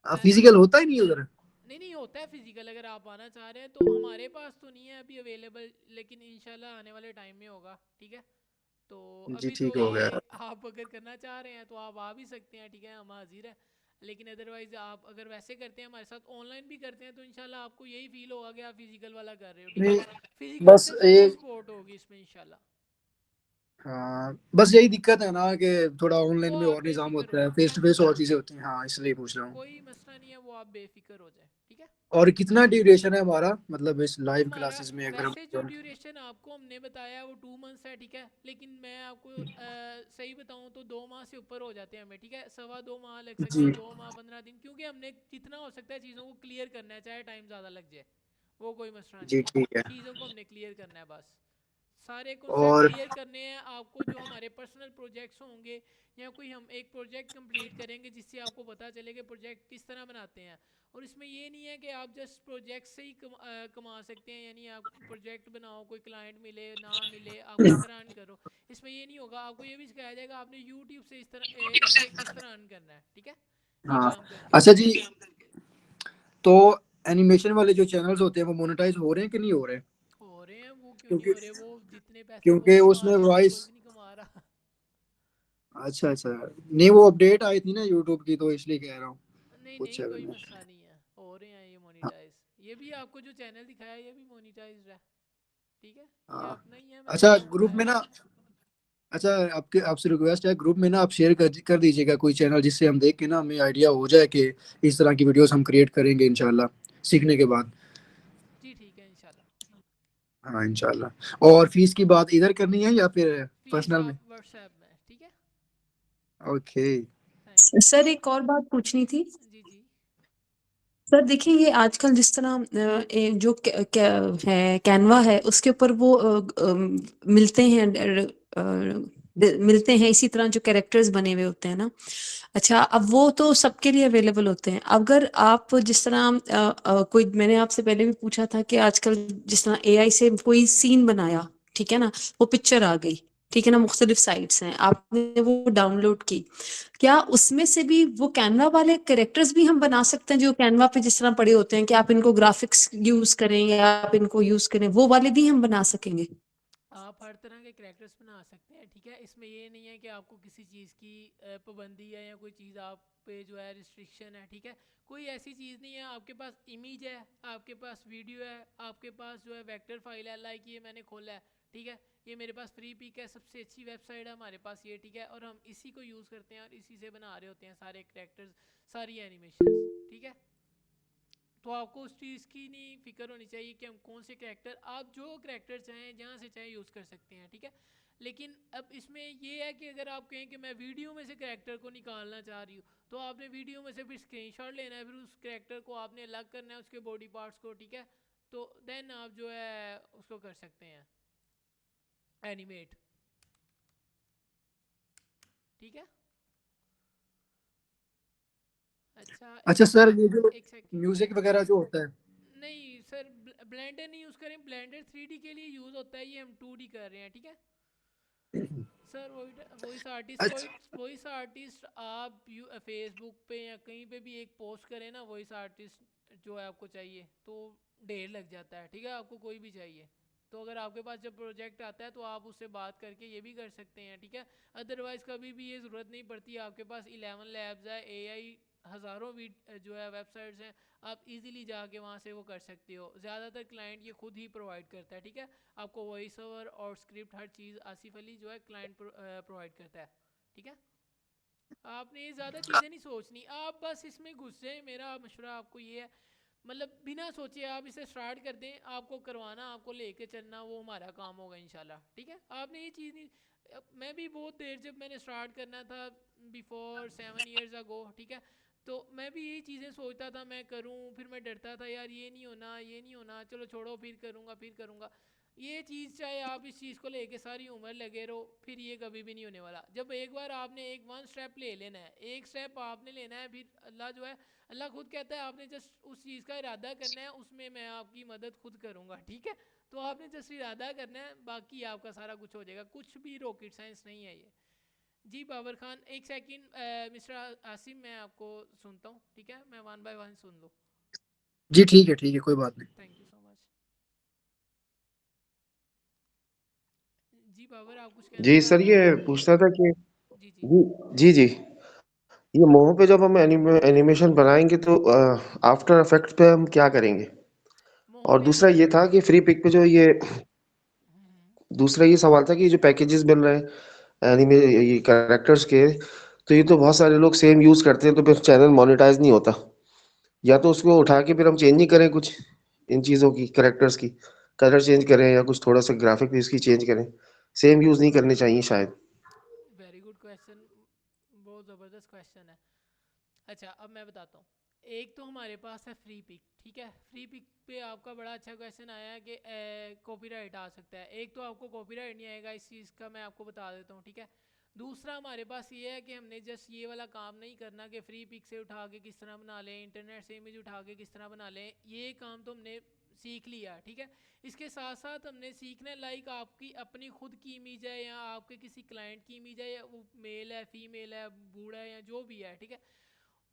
फिजिकल होता ही नहीं उधर? नहीं नहीं, होता है फिजिकल, अगर आप आना चाह रहे हैं तो। हमारे पास तो नहीं है अभी अवेलेबल, लेकिन इंशाल्लाह आने वाले टाइम में होगा, ठीक है। तो जी अभी तो ठीक हो ये गया। आप अगर करना चाह रहे हैं तो आप आ भी सकते हैं, ठीक है, हम हाजिर है। लेकिन अदरवाइज आप अगर वैसे करते हैं हमारे साथ, ऑनलाइन भी करते हैं, तो इंशाल्लाह आपको यही फील होगा कि आप फिजिकल वाला कर रहे हो, ठीक नहीं, है। फिजिकल बस से ये, फुल सपोर्ट होगी इसमें इंशाल्लाह। हाँ बस यही दिक्कत है ना कि थोड़ा ऑनलाइन वो में आप और निज़ाम बेफिक्र हो होता है, जाए, फेस टू फेस और चीज़ें होती हैं, हाँ इसलिए पूछ रहा हूँ। कोई मसला नहीं है, वो आप बेफिक्र हो जाए, ठीक है। और कितना ड्यूरेशन है हमारा, मतलब इस लाइव हमारा क्लासेस में अगर वैसे जो हम? ड्यूरेशन आपको हमने बताया है वो 2 मंथ्स है, ठीक है। लेकिन मैं आपको सही बताऊं तो 2 माह से ऊपर हो जाते हैं हमें, ठीक है। 2.25 माह लग सकते जी हैं, 2 माह 15 दिन, क्योंकि हमने जितना हो सकता है चीज़ों को क्लियर करना है, चाहे टाइम ज़्यादा लग जाए, वो कोई मसला जी नहीं है। ठीक है। चीज़ों को हमने क्लियर करना है बस। सारे कॉन्सेप्ट और क्लियर करने हैं आपको। जो हमारे पर्सनल प्रोजेक्ट्स होंगे या कोई हम एक प्रोजेक्ट कंप्लीट करेंगे जिससे आपको पता चले कि प्रोजेक्ट किस तरह बनाते हैं। और इसमें ये नहीं है कि आप जस्ट प्रोजेक्ट से ही कमा सकते हैं, यानी आप प्रोजेक्ट बनाओ, कोई क्लाइंट मिले ना मिले, आप किस तरह अर्न करो। इसमें ये नहीं होगा, आपको ये भी सिखाया जाएगा आपने यूट्यूब से इससे किस तरह अर्न करना है, ठीक है, ये हाँ, काम करके। अच्छा जी, तो एनिमेशन वाले जो चैनल्स होते हैं वो मोनेटाइज हो रहे हैं कि नहीं हो रहे? हो रहे हैं, वो क्यों नहीं क्योंकि हो रहे, वो जितने पैसे वो क्योंकि कमा उसमें रहे हैं उससे वॉइस, कोई भी नहीं कमा रहा। अच्छा अच्छा, नहीं वो अपडेट आई थी ना यूट्यूब की, तो इसलिए कह रहा हूँ नहीं कुछ नहीं, है कोई नहीं। मसला नहीं है, हो रहे हैं ये हाँ मोनेटाइज। ये भी आपको जो चैनल दिखाया ये भी मोनेटाइज है, ठीक है। ये हाँ। अपना ही है, मैंने अच्छा आपको ग्रुप बताया में था। ना, अच्छा आपके, आपसे रिक्वेस्ट है, ग्रुप में ना आप शेयर कर दीजिएगा कोई चैनल, जिससे हम देख के ना हमें आइडिया हो जाए कि इस तरह की वीडियोस हम क्रिएट करेंगे इंशाल्लाह सीखने के बाद। जी ठीक है इंशाल्लाह। हाँ इंशाल्लाह। और फीस की बात इधर करनी है या फिर फीस पर्सनल में? आप व्हाट्सएप में, ठीक है। ओके। Thank you. सर एक और बात पूछनी थी। जी जी। सर देखिए ये आजकल जिस तरह जो है कैनवा है उसके ऊपर वो मिलते हैं मिलते हैं इसी तरह जो कैरेक्टर्स बने हुए होते हैं ना। अच्छा अब वो तो सबके लिए अवेलेबल होते हैं। अगर आप जिस तरह कोई, मैंने आपसे पहले भी पूछा था कि आजकल जिस तरह एआई से कोई सीन बनाया, ठीक है ना, वो पिक्चर आ गई, ठीक है ना, मुख्तलिफ साइट्स हैं, आपने वो डाउनलोड की, क्या उसमें से भी वो कैनवा वाले कैरेक्टर्स भी हम बना सकते हैं जो कैनवा पे जिस तरह पड़े होते हैं कि आप इनको ग्राफिक्स यूज करें या आप इनको यूज करें, वो वाले भी हम बना सकेंगे? आप हर तरह के कैरेक्टर्स बना सकते हैं, ठीक है। इसमें ये नहीं है कि आपको किसी चीज़ की पाबंदी है या कोई चीज़ आप पे जो है रिस्ट्रिक्शन है, ठीक है। कोई ऐसी चीज़ नहीं है। आपके पास इमेज है, आपके पास वीडियो है, आपके पास जो है वेक्टर फाइल है, लाइक ये मैंने खोला है, ठीक है। ये मेरे पास फ्री पिक है, सबसे अच्छी वेबसाइट है हमारे पास ये, ठीक है। और हम इसी को यूज़ करते हैं और इसी से बना रहे होते हैं सारे कैरेक्टर्स, सारी एनिमेशंस, ठीक है। तो आपको उस चीज़ की नहीं फिक्र होनी चाहिए कि हम कौन से कैरेक्टर, आप जो कैरेक्टर चाहें जहाँ से चाहें यूज़ कर सकते हैं, ठीक है। लेकिन अब इसमें ये है कि अगर आप कहें कि मैं वीडियो में से कैरेक्टर को निकालना चाह रही हूँ, तो आपने वीडियो में से फिर स्क्रीनशॉट लेना है, फिर उस कैरेक्टर को आपने अलग करना है, उसके बॉडी पार्ट्स को, ठीक है। तो देन आप जो है उसको कर सकते हैं एनिमेट, ठीक है। अच्छा अच्छा सर, ये जो एक सेकंड। म्यूजिक वगैरह जो होता है, नहीं सर, ब्लेंडर नहीं यूज़ करें, ब्लेंडर 3D के लिए यूज़ होता है, ये हम 2D कर रहे हैं, ठीक है। सर वॉइस आर्टिस्ट, अच्छा वॉइस आर्टिस्ट आप फेसबुक पे या कहीं पे भी एक पोस्ट करें ना, वॉइस आर्टिस्ट जो है आपको चाहिए तो ढेर लग जाता है, ठीक है। आपको कोई भी चाहिए तो अगर आपके पास जब प्रोजेक्ट आता है तो आप उससे बात करके ये भी कर सकते हैं, ठीक है। अदरवाइज़ कभी भी ये ज़रूरत नहीं पड़ती। आपके पास 11 लैब्स है, एआई हज़ारों जो है वेबसाइट्स हैं, आप इजीली जाके वहाँ से वो कर सकते हो। ज़्यादातर क्लाइंट ये खुद ही प्रोवाइड करता है, ठीक है। आपको वॉइस ओवर और स्क्रिप्ट हर चीज़ आसिफ अली जो है क्लाइंट प्रोवाइड करता है, ठीक है। आपने ये ज़्यादा चीज़ें नहीं सोचनी, आप बस इसमें घुस जाए। मेरा मशवरा आपको ये है, मतलब बिना सोचे आप इसे स्टार्ट कर दें। आपको करवाना, आपको लेके चलना, वो हमारा काम होगा इंशाल्लाह, ठीक है। आपने ये चीज़ नहीं, मैं भी बहुत देर जब मैंने स्टार्ट करना था बिफोर 7 years ago, ठीक है, तो मैं भी यही चीज़ें सोचता था मैं करूं, फिर मैं डरता था यार ये नहीं होना, ये नहीं होना, चलो छोड़ो फिर करूंगा फिर करूंगा। ये चीज़ चाहे आप इस चीज़ को लेके सारी उम्र लगे रहो, फिर ये कभी भी नहीं होने वाला। जब एक बार आपने एक वन स्टेप ले लेना है, एक स्टेप आपने लेना है, फिर अल्लाह जो है, अल्लाह खुद कहता है आपने जस्ट उस चीज़ का इरादा करना है, उसमें मैं आपकी मदद खुद करूँगा, ठीक है। तो आपने जस्ट इरादा करना है, बाकी आपका सारा कुछ हो जाएगा, कुछ भी रॉकेट साइंस नहीं है ये। जी बाबर खान, एक सेकंड मिस्टर आसिम, मैं आपको सुनता हूँ, ठीक है, मैं वन बाय वन सुन लो। जी ठीक है, कोई बात नहीं। Thank you so much. जी बाबर, आप कुछ कहना जी चाह सर, रहे ये हैं? पूछना था कि जी जी। जी जी जी, ये मोहो पे जब हम एनिमेशन बनाएंगे तो आफ्टर इफेक्ट्स पे हम क्या करेंगे? मोह और पे दूसरा ये था कि फ्री पिक पे जो ये दूसरा ये सवाल था कि जो पैकेजेस मिल रहे हैं एनिमे ये कैरेक्टर्स के, तो ये तो बहुत सारे लोग सेम यूज करते हैं, तो फिर चैनल मोनेटाइज नहीं होता। या तो उसको उठा के फिर हम चेंज नहीं करें कुछ इन चीज़ों की, कैरेक्टर्स की कलर चेंज करें या कुछ थोड़ा सा ग्राफिक भी इसकी चेंज करें, सेम यूज नहीं करने चाहिए शायद। वेरी गुड क्वेश्चन, बहुत ज़बरदस्त क्वेश्चन है। अच्छा, अब मैं बताता हूँ। एक तो हमारे पास है फ्री पिक, ठीक है। फ्री पिक पे आपका बड़ा अच्छा क्वेश्चन आया है कि कॉपीराइट आ सकता है। एक तो आपको कॉपीराइट नहीं आएगा इस चीज़ का, मैं आपको बता देता हूँ, ठीक है। दूसरा हमारे पास ये है कि हमने जस्ट ये वाला काम नहीं करना कि फ्री पिक से उठा के किस तरह बना लें, इंटरनेट से इमेज उठा के किस तरह बना लें, ये काम तो हमने सीख लिया, ठीक है। इसके साथ साथ हमने सीखना है, लाइक आपकी अपनी खुद की इमेज है या आपके किसी क्लाइंट की इमेज है, या वो मेल है फीमेल है बूढ़ा है या जो भी है, ठीक है।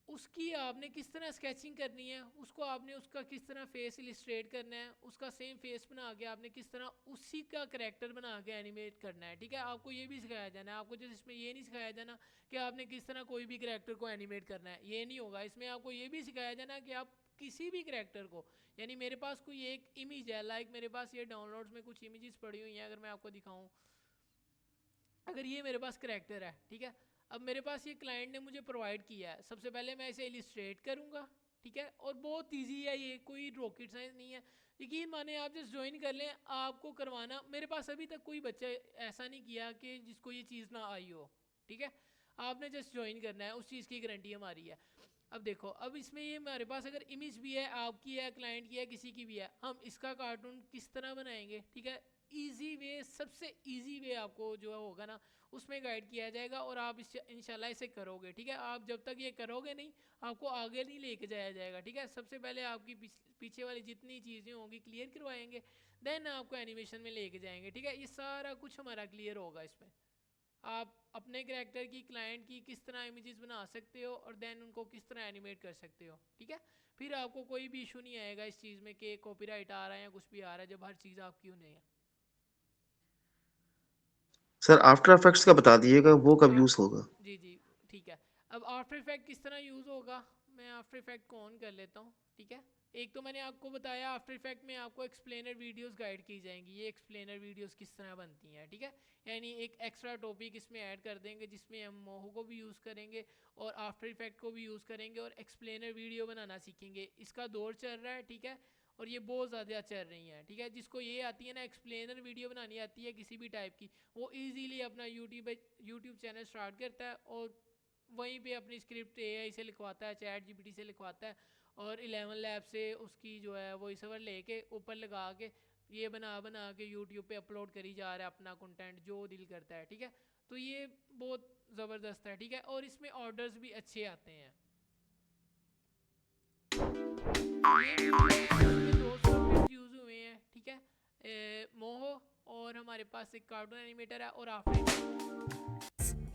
उसकी आपने किस तरह स्केचिंग करनी है, उसको आपने उसका किस तरह फेस इलिस्ट्रेट करना है, उसका सेम फेस बना के आपने किस तरह उसी का करेक्टर बना के एनिमेट करना है, ठीक है। आपको ये भी सिखाया जाना है। आपको जैसे इसमें ये नहीं सिखाया जाना कि आपने किस तरह कोई भी करेक्टर को एनिमेट करना है, ये नहीं होगा। इसमें आपको ये भी सिखाया जाना कि आप किसी भी करेक्टर को, यानी मेरे पास कोई एक इमेज है, लाइक मेरे पास ये डाउनलोड्स में कुछ इमेजेस पड़ी हुई हैं, अगर मैं आपको दिखाऊं, अगर ये मेरे पास करेक्टर है, ठीक है। अब मेरे पास ये क्लाइंट ने मुझे प्रोवाइड किया है, सबसे पहले मैं इसे इलिस्ट्रेट करूंगा, ठीक है। और बहुत इजी है ये, कोई रॉकेट साइंस नहीं है। यकीन माने आप जस्ट ज्वाइन कर लें, आपको करवाना, मेरे पास अभी तक कोई बच्चा ऐसा नहीं किया कि जिसको ये चीज़ ना आई हो, ठीक है। आपने जस्ट ज्वाइन करना है, उस चीज़ की गारंटी हमारी है। अब देखो, अब इसमें ये हमारे पास अगर इमेज भी है, आपकी है, क्लाइंट की है, किसी की भी है, हम इसका कार्टून किस तरह बनाएंगे, ठीक है। इजी वे, सबसे इजी वे आपको जो होगा ना, उसमें गाइड किया जाएगा और आप इस इंशाल्लाह इसे करोगे, ठीक है। आप जब तक ये करोगे नहीं, आपको आगे नहीं लेके जाया जाएगा, ठीक है। सबसे पहले आपकी पीछे वाली जितनी चीज़ें होंगी क्लियर करवाएंगे, देन आपको एनिमेशन में लेके जाएंगे, ठीक है। ये सारा कुछ हमारा क्लियर होगा इसमें। आप अपने कैरेक्टर की, क्लाइंट की किस तरह इमेजेस बना सकते हो और देन उनको किस तरह एनिमेट कर सकते हो, ठीक है। फिर आपको कोई भी इशू नहीं आएगा इस चीज़ में कि कॉपीराइट आ रहा है या कुछ भी आ रहा है, जब हर चीज़ आपकी होनी है। सर आफ्टर इफेक्ट्स का बता दीजिएगा, वो कब आप यूज होगा? जी जी, ठीक है। अब आफ्टर इफेक्ट किस तरह यूज़ होगा, मैं आफ्टर इफेक्ट को ऑन कर लेता हूँ, ठीक है। एक तो मैंने आपको बताया आफ्टर इफेक्ट में आपको एक्सप्लेनर वीडियोस गाइड की जाएंगी, ये एक्सप्लेनर वीडियोस किस तरह बनती हैं, ठीक है। यानी एक एक्स्ट्रा टॉपिक इसमें ऐड कर देंगे जिसमें हम मोहो को भी यूज़ करेंगे और आफ्टर इफेक्ट को भी यूज़ करेंगे और एक्सप्लेनर वीडियो बनाना सीखेंगे। इसका दौर चल रहा है, ठीक है। और ये बहुत ज़्यादा चल रही हैं, ठीक है। जिसको ये आती है ना, एक्सप्लेनर वीडियो बनानी आती है किसी भी टाइप की, वो इजीली अपना यूट्यूब चैनल स्टार्ट करता है और वहीं पे अपनी स्क्रिप्ट एआई से लिखवाता है, चैट जीपीटी से लिखवाता है, और 11 लैब से उसकी जो है वॉइस ओवर लेके ऊपर लगा के ये बना बना के यूट्यूब पे अपलोड करी जा रहा है अपना कंटेंट जो दिल करता है, ठीक है। तो ये बहुत ज़बरदस्त है, ठीक है। और इसमें ऑर्डर्स भी अच्छे आते हैं। ये वीडियो में 2 सॉफ्टवेयर यूज़ हुए हैं, ठीक है। मोहो, और हमारे पास एक कार्टून एनिमेटर है, और after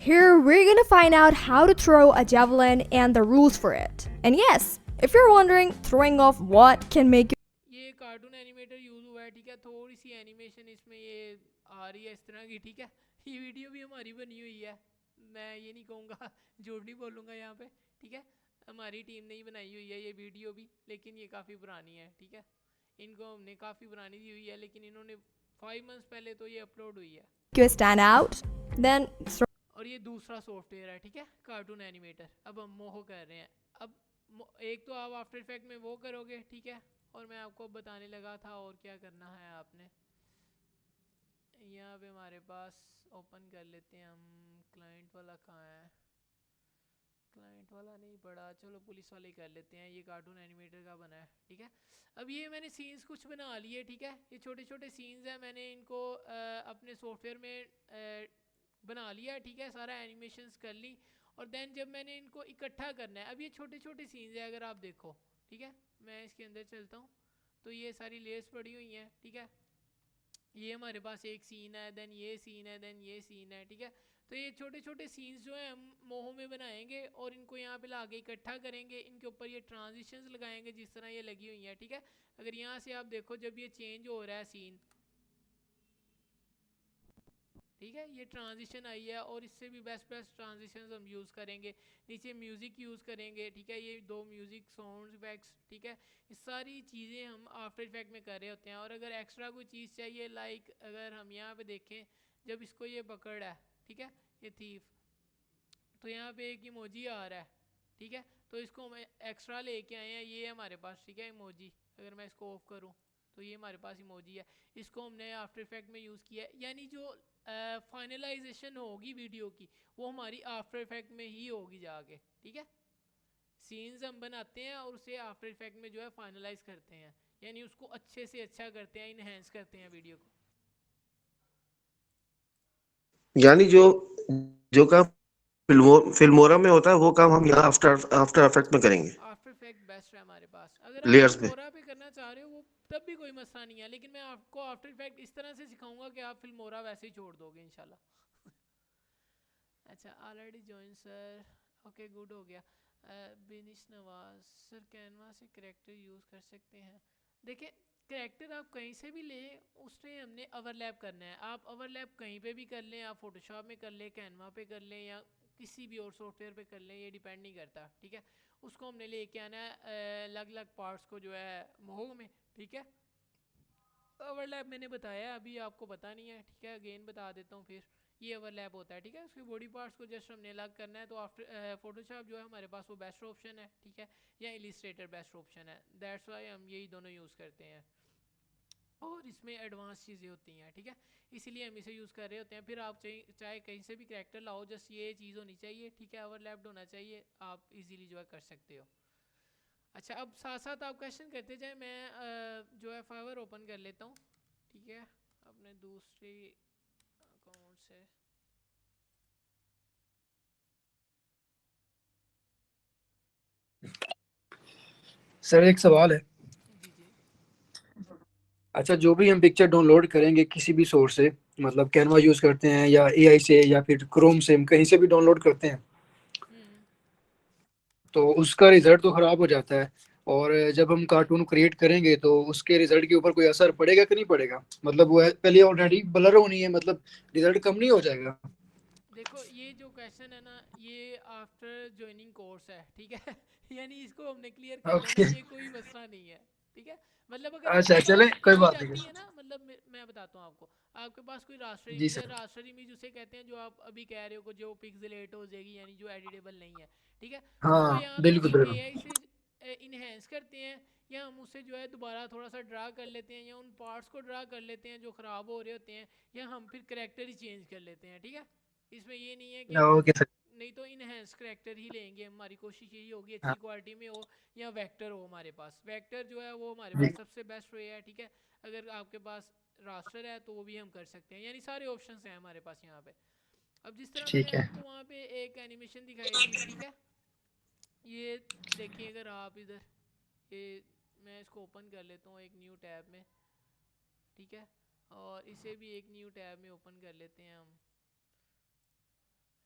Here we're gonna find out how to throw a javelin and the rules for it. And yes, if you're wondering, throwing off what can make ये कार्टून एनिमेटर यूज़ हुआ है, ठीक है। थोड़ी सी एनिमेशन इसमें ये आ रही है इस तरह की, ठीक है। ये वीडियो भी हमारी बनी हुई है, मैं ये नहीं कहूँगा, झूठ नहीं बोलूँगा यहाँ पे, ठीक है। हमारी टीम ने ही बनाई हुई है ये वीडियो भी, लेकिन ये काफ़ी पुरानी है, ठीक है। इनको हमने काफ़ी पुरानी दी हुई है, लेकिन इन्होंने 5 मंथ्स पहले तो ये अपलोड हुई है। you stand out, then throw और ये दूसरा सॉफ्टवेयर है, ठीक है, कार्टून एनिमेटर। अब हम मोहो कर रहे हैं। अब एक तो आप आफ्टर इफेक्ट में वो करोगे, ठीक है। और मैं आपको बताने लगा था और क्या करना है आपने। यहाँ पे हमारे पास ओपन कर लेते हैं हम, क्लाइंट वाला कहाँ है, क्लाइंट वाला नहीं पड़ा, चलो पुलिस वाले कर लेते हैं, ये कार्टून एनिमेटर का बना है, ठीक है। अब ये मैंने सीन्स कुछ बना लिए, ठीक है, ये छोटे छोटे सीन्स हैं, मैंने इनको अपने सॉफ्टवेयर में बना लिया, ठीक है, सारा एनिमेशंस कर ली। और देन जब मैंने इनको इकट्ठा करना है, अब ये छोटे छोटे सीन्स हैं, अगर आप देखो, ठीक है, मैं इसके अंदर चलता हूँ तो ये सारी लेयर्स पड़ी हुई हैं, ठीक है, ये हमारे पास एक सीन है, देन ये सीन है, देन ये सीन है, ठीक है। तो ये छोटे छोटे सीन्स जो हैं हम मोहो में बनाएंगे और इनको यहाँ पे लाके इकट्ठा करेंगे, इनके ऊपर ये ट्रांजिशंस लगाएंगे जिस तरह ये लगी हुई हैं, ठीक है। अगर यहाँ से आप देखो जब ये चेंज हो रहा है सीन, ठीक है, ये ट्रांजिशन आई है और इससे भी बेस्ट बेस्ट ट्रांजिशंस हम यूज़ करेंगे। नीचे म्यूज़िक यूज़ करेंगे, ठीक है, ये दो म्यूज़िक साउंड इफेक्ट्स, ठीक है, ये सारी चीज़ें हम आफ्टर इफेक्ट में कर रहे होते हैं। और अगर एक्स्ट्रा कोई चीज़ चाहिए, लाइक अगर हम यहाँ पे देखें जब इसको ये पकड़ है, ठीक है, ये थीफ, तो यहाँ पे एक इमोजी आ रहा है, ठीक है, तो इसको हम एक्स्ट्रा लेके आए हैं, ये हमारे पास, ठीक है, इमोजी। अगर मैं इसको ऑफ करूँ तो ये हमारे पास इमोजी है, इसको हमने आफ्टर इफेक्ट में यूज़ किया है। यानी जो फाइनलाइजेशन होगी वीडियो की वो हमारी आफ्टर इफेक्ट में ही होगी जाके, ठीक है। सीन्स हम बनाते हैं और उसे आफ्टर इफेक्ट में जो है फाइनलाइज करते हैं, यानी उसको अच्छे से अच्छा करते हैं, इनहेंस करते हैं वीडियो को। यानी जो जो काम फिल्मोरा में होता है वो काम हम यहाँ आफ्टर इफेक्ट में करेंगे, आफ्टर इफेक्ट बेस्ट है हमारे पास। अगर आप लेयर्स पे। फिल्मोरा पे करना चाह रहे हो वो तब भी कोई मसला नहीं है, लेकिन मैं आपको आफ्टर इफेक्ट इस तरह से सिखाऊंगा कि आप फिल्मोरा वैसे ही छोड़ दोगे इंशाल्लाह। अच्छा, already join sir, okay good हो गया। बिनिश नवाज सर, कैनवा से करेक्टर यूज़ कर सकते हैं। देखिए, करेक्टर आप कहीं से भी ले, उसमें हमने ओवरलैप करना है। आप ओवरलैप कहीं पे भी कर लें, आप फोटोशॉप में कर लें, कैनवा पे कर लें, या किसी भी और सॉफ्टवेयर पे कर लें, ये डिपेंड नहीं करता, ठीक है। उसको हमने लेके आना है अलग अलग पार्ट्स को जो है मोह में, ठीक है। ओवरलैप मैंने बताया, अभी आपको पता नहीं है, ठीक है, अगेन बता देता हूँ फिर। ये ओवरलैप होता है, ठीक है, उसके बॉडी पार्ट्स को जस्ट हमने अलग करना है। तो आफ्टर फोटोशॉप जो है हमारे पास वो बेस्ट ऑप्शन है, ठीक है, या इलिस्ट्रेटर बेस्ट ऑप्शन है, दैट्स वाई हम यही दोनों यूज़ करते हैं। और इसमें एडवांस चीज़ें होती हैं, ठीक है, इसीलिए हम इसे यूज़ कर रहे होते हैं। फिर आप चाहे कहीं से भी करैक्टर लाओ, जस्ट ये चीज़ होनी चाहिए, ठीक है, ओवरलैप्ड होना चाहिए, आप इजीली जो है कर सकते हो। अच्छा, अब साथ साथ आप क्वेश्चन करते जाए, मैं जो है फाइवर ओपन कर लेता हूँ, ठीक है, अपने दूसरे अकाउंट से। सर एक सवाल है। जी जी। अच्छा, जो भी हम पिक्चर डाउनलोड करेंगे किसी भी सोर्स से, मतलब कैनवा यूज करते हैं या एआई से या फिर क्रोम से, हम कहीं से भी डाउनलोड करते हैं, हम्म। तो उसका रिजल्ट तो खराब हो जाता है। और जब हम कार्टून क्रिएट करेंगे तो उसके रिजल्ट के ऊपर कोई असर पड़ेगा कि नहीं पड़ेगा? मतलब वो पहले ऑलरेडी ब्लर होनी है, मतलब रिजल्ट कम नहीं हो जाएगा? देखो, ये जो क्वेश्चन है ना, ये आफ्टर ज्वाइनिंग कोर्स है, ठीक है। यानी इसको हमने क्लियर कर लेना, ओके। ये कोई मसला नहीं है, ठीक है। मतलब अगर अच्छा आपके चले, पास कोई इमेज बात आती नहीं। है ना, मतलब मैं बताता हूँ आपको, आपके पास कोई रास्टर जी इमेज है, सर। रास्टर इमेज उसे कहते हैं जो आप अभी कह रहे हो जो पिक्सेलेट हो जाएगी, यानी जो एडिटेबल नहीं है, ठीक है। उसको हाँ या तो बिल्कुल हम बिल्कुल। एआई से इनहेंस करते हैं, या हम उसे जो है दोबारा थोड़ा सा ड्रा कर लेते हैं, या उन पार्ट्स को ड्रा कर लेते हैं जो ख़राब हो रहे होते हैं, या हम फिर करेक्टर ही चेंज कर लेते हैं, ठीक है। इसमें ये नहीं है कि हम ओके सर। नहीं तो इनहेंस करेक्टर ही लेंगे, हमारी कोशिश यही होगी हाँ अच्छी क्वालिटी में हो, या वेक्टर हो हमारे पास। वेक्टर जो है वो हमारे जी पास सबसे बेस्ट वे है, ठीक है। अगर आपके पास रास्टर है तो वो भी हम कर सकते हैं, यानी सारे ऑप्शंस हैं हमारे पास यहाँ पे। अब जिस तरह मैंने ठीक है। आपको वहाँ पे एक एनिमेशन दिखाई थी, ठीक है, ये देखिए अगर आप इधर, ये मैं इसको ओपन कर लेता हूँ एक न्यू टैब में, ठीक है, और इसे भी एक न्यू टैब में ओपन कर लेते हैं हम।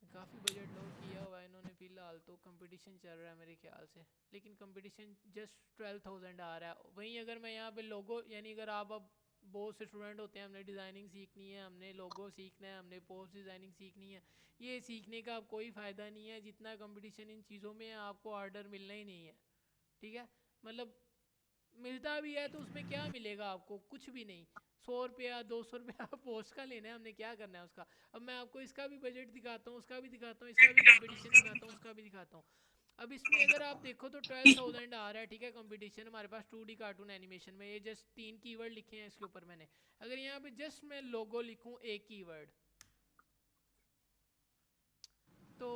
काफ़ी बजट लो किया हुआ है इन्होंने फ़िलहाल, तो कंपटीशन चल रहा है मेरे ख्याल से, लेकिन कंपटीशन जस्ट 12,000 आ रहा है। वहीं अगर मैं यहाँ पे लोगो, यानी अगर आप अब बहुत से स्टूडेंट होते हैं, हमने डिज़ाइनिंग सीखनी है, हमने लोगो सीखना है, हमने पोस्ट डिज़ाइनिंग सीखनी है, ये सीखने का अब कोई फ़ायदा नहीं है, जितना कंपटीशन इन चीज़ों में है आपको ऑर्डर मिलना ही नहीं है, ठीक है। मतलब मिलता भी है तो उसमें क्या मिलेगा आपको, कुछ भी नहीं। 100 रुपया 200 रुपया पोस्ट का लेना है, हमने क्या करना है उसका। अब मैं आपको इसका भी बजट दिखाता हूँ, उसका भी दिखाता हूँ, इसका भी कंपटीशन दिखाता हूँ, उसका भी दिखाता हूँ। अब इसमें अगर आप देखो तो 12,000 आ रहा है, ठीक है, कंपटीशन हमारे पास 2D कार्टून एनिमेशन में। ये जस्ट 3 कीवर्ड लिखे हैं इसके ऊपर मैंने। अगर यहाँ पे जस्ट मैं लोगो लिखूँ एक कीवर्ड, तो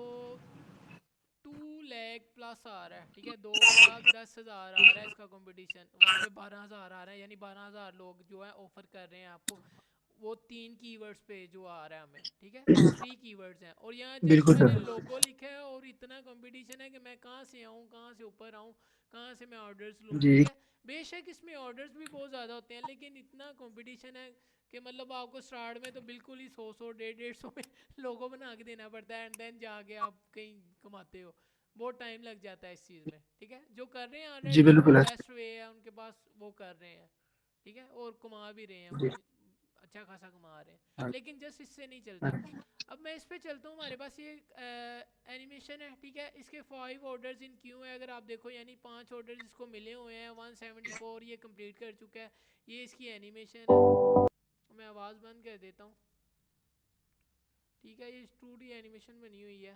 प्लस आ रहा है, ठीक है, 2,10,000 आ रहा है इसका कंपटीशन, वहाँ पे 12,000 आ रहा है, यानी 12,000 लोग जो है ऑफर कर रहे हैं आपको वो 3 कीवर्ड्स पे जो आ रहा है हमें, ठीक है, 3 कीवर्ड्स हैं, और यहाँ जस्ट बिल्कुल मैंने सर। लोगो लिखा है और इतना कंपटीशन है कि मैं कहाँ से आऊँ, कहाँ से ऊपर आऊँ, कहाँ से मैं ऑर्डर्स लूँ, जी ठीक है। बेशक इसमें ऑर्डर्स भी बहुत ज़्यादा होते हैं, लेकिन इतना कंपटीशन है कि मतलब आपको स्टार्ट में तो बिल्कुल ही 100 150 में लोगो बना के देना पड़ता है, एंड देन जाके आप कहीं कमाते हो, बहुत टाइम लग जाता है इस चीज़ में, ठीक है। जो कर रहे हैं जी ऑलरेडी वो बिल्कुल है बेस्ट वे है उनके पास, वो कर रहे हैं, ठीक है, और कमा भी रहे हैं वो, जी। अच्छा खासा कमा रहे हैं, हाँ, लेकिन जस्ट इससे नहीं चलता। हाँ, अब मैं इस पे चलता हूँ, हमारे पास ये एनिमेशन है, ठीक है, इसके 5 ऑर्डर्स इन क्यों है, अगर आप देखो, यानी 5 ऑर्डर्स इसको मिले हुए हैं, 174 ये कंप्लीट कर चुका है, ये इसकी एनिमेशन है। मैं आवाज़ बंद कर देता हूँ, ठीक है, ये 2D एनिमेशन बनी हुई है।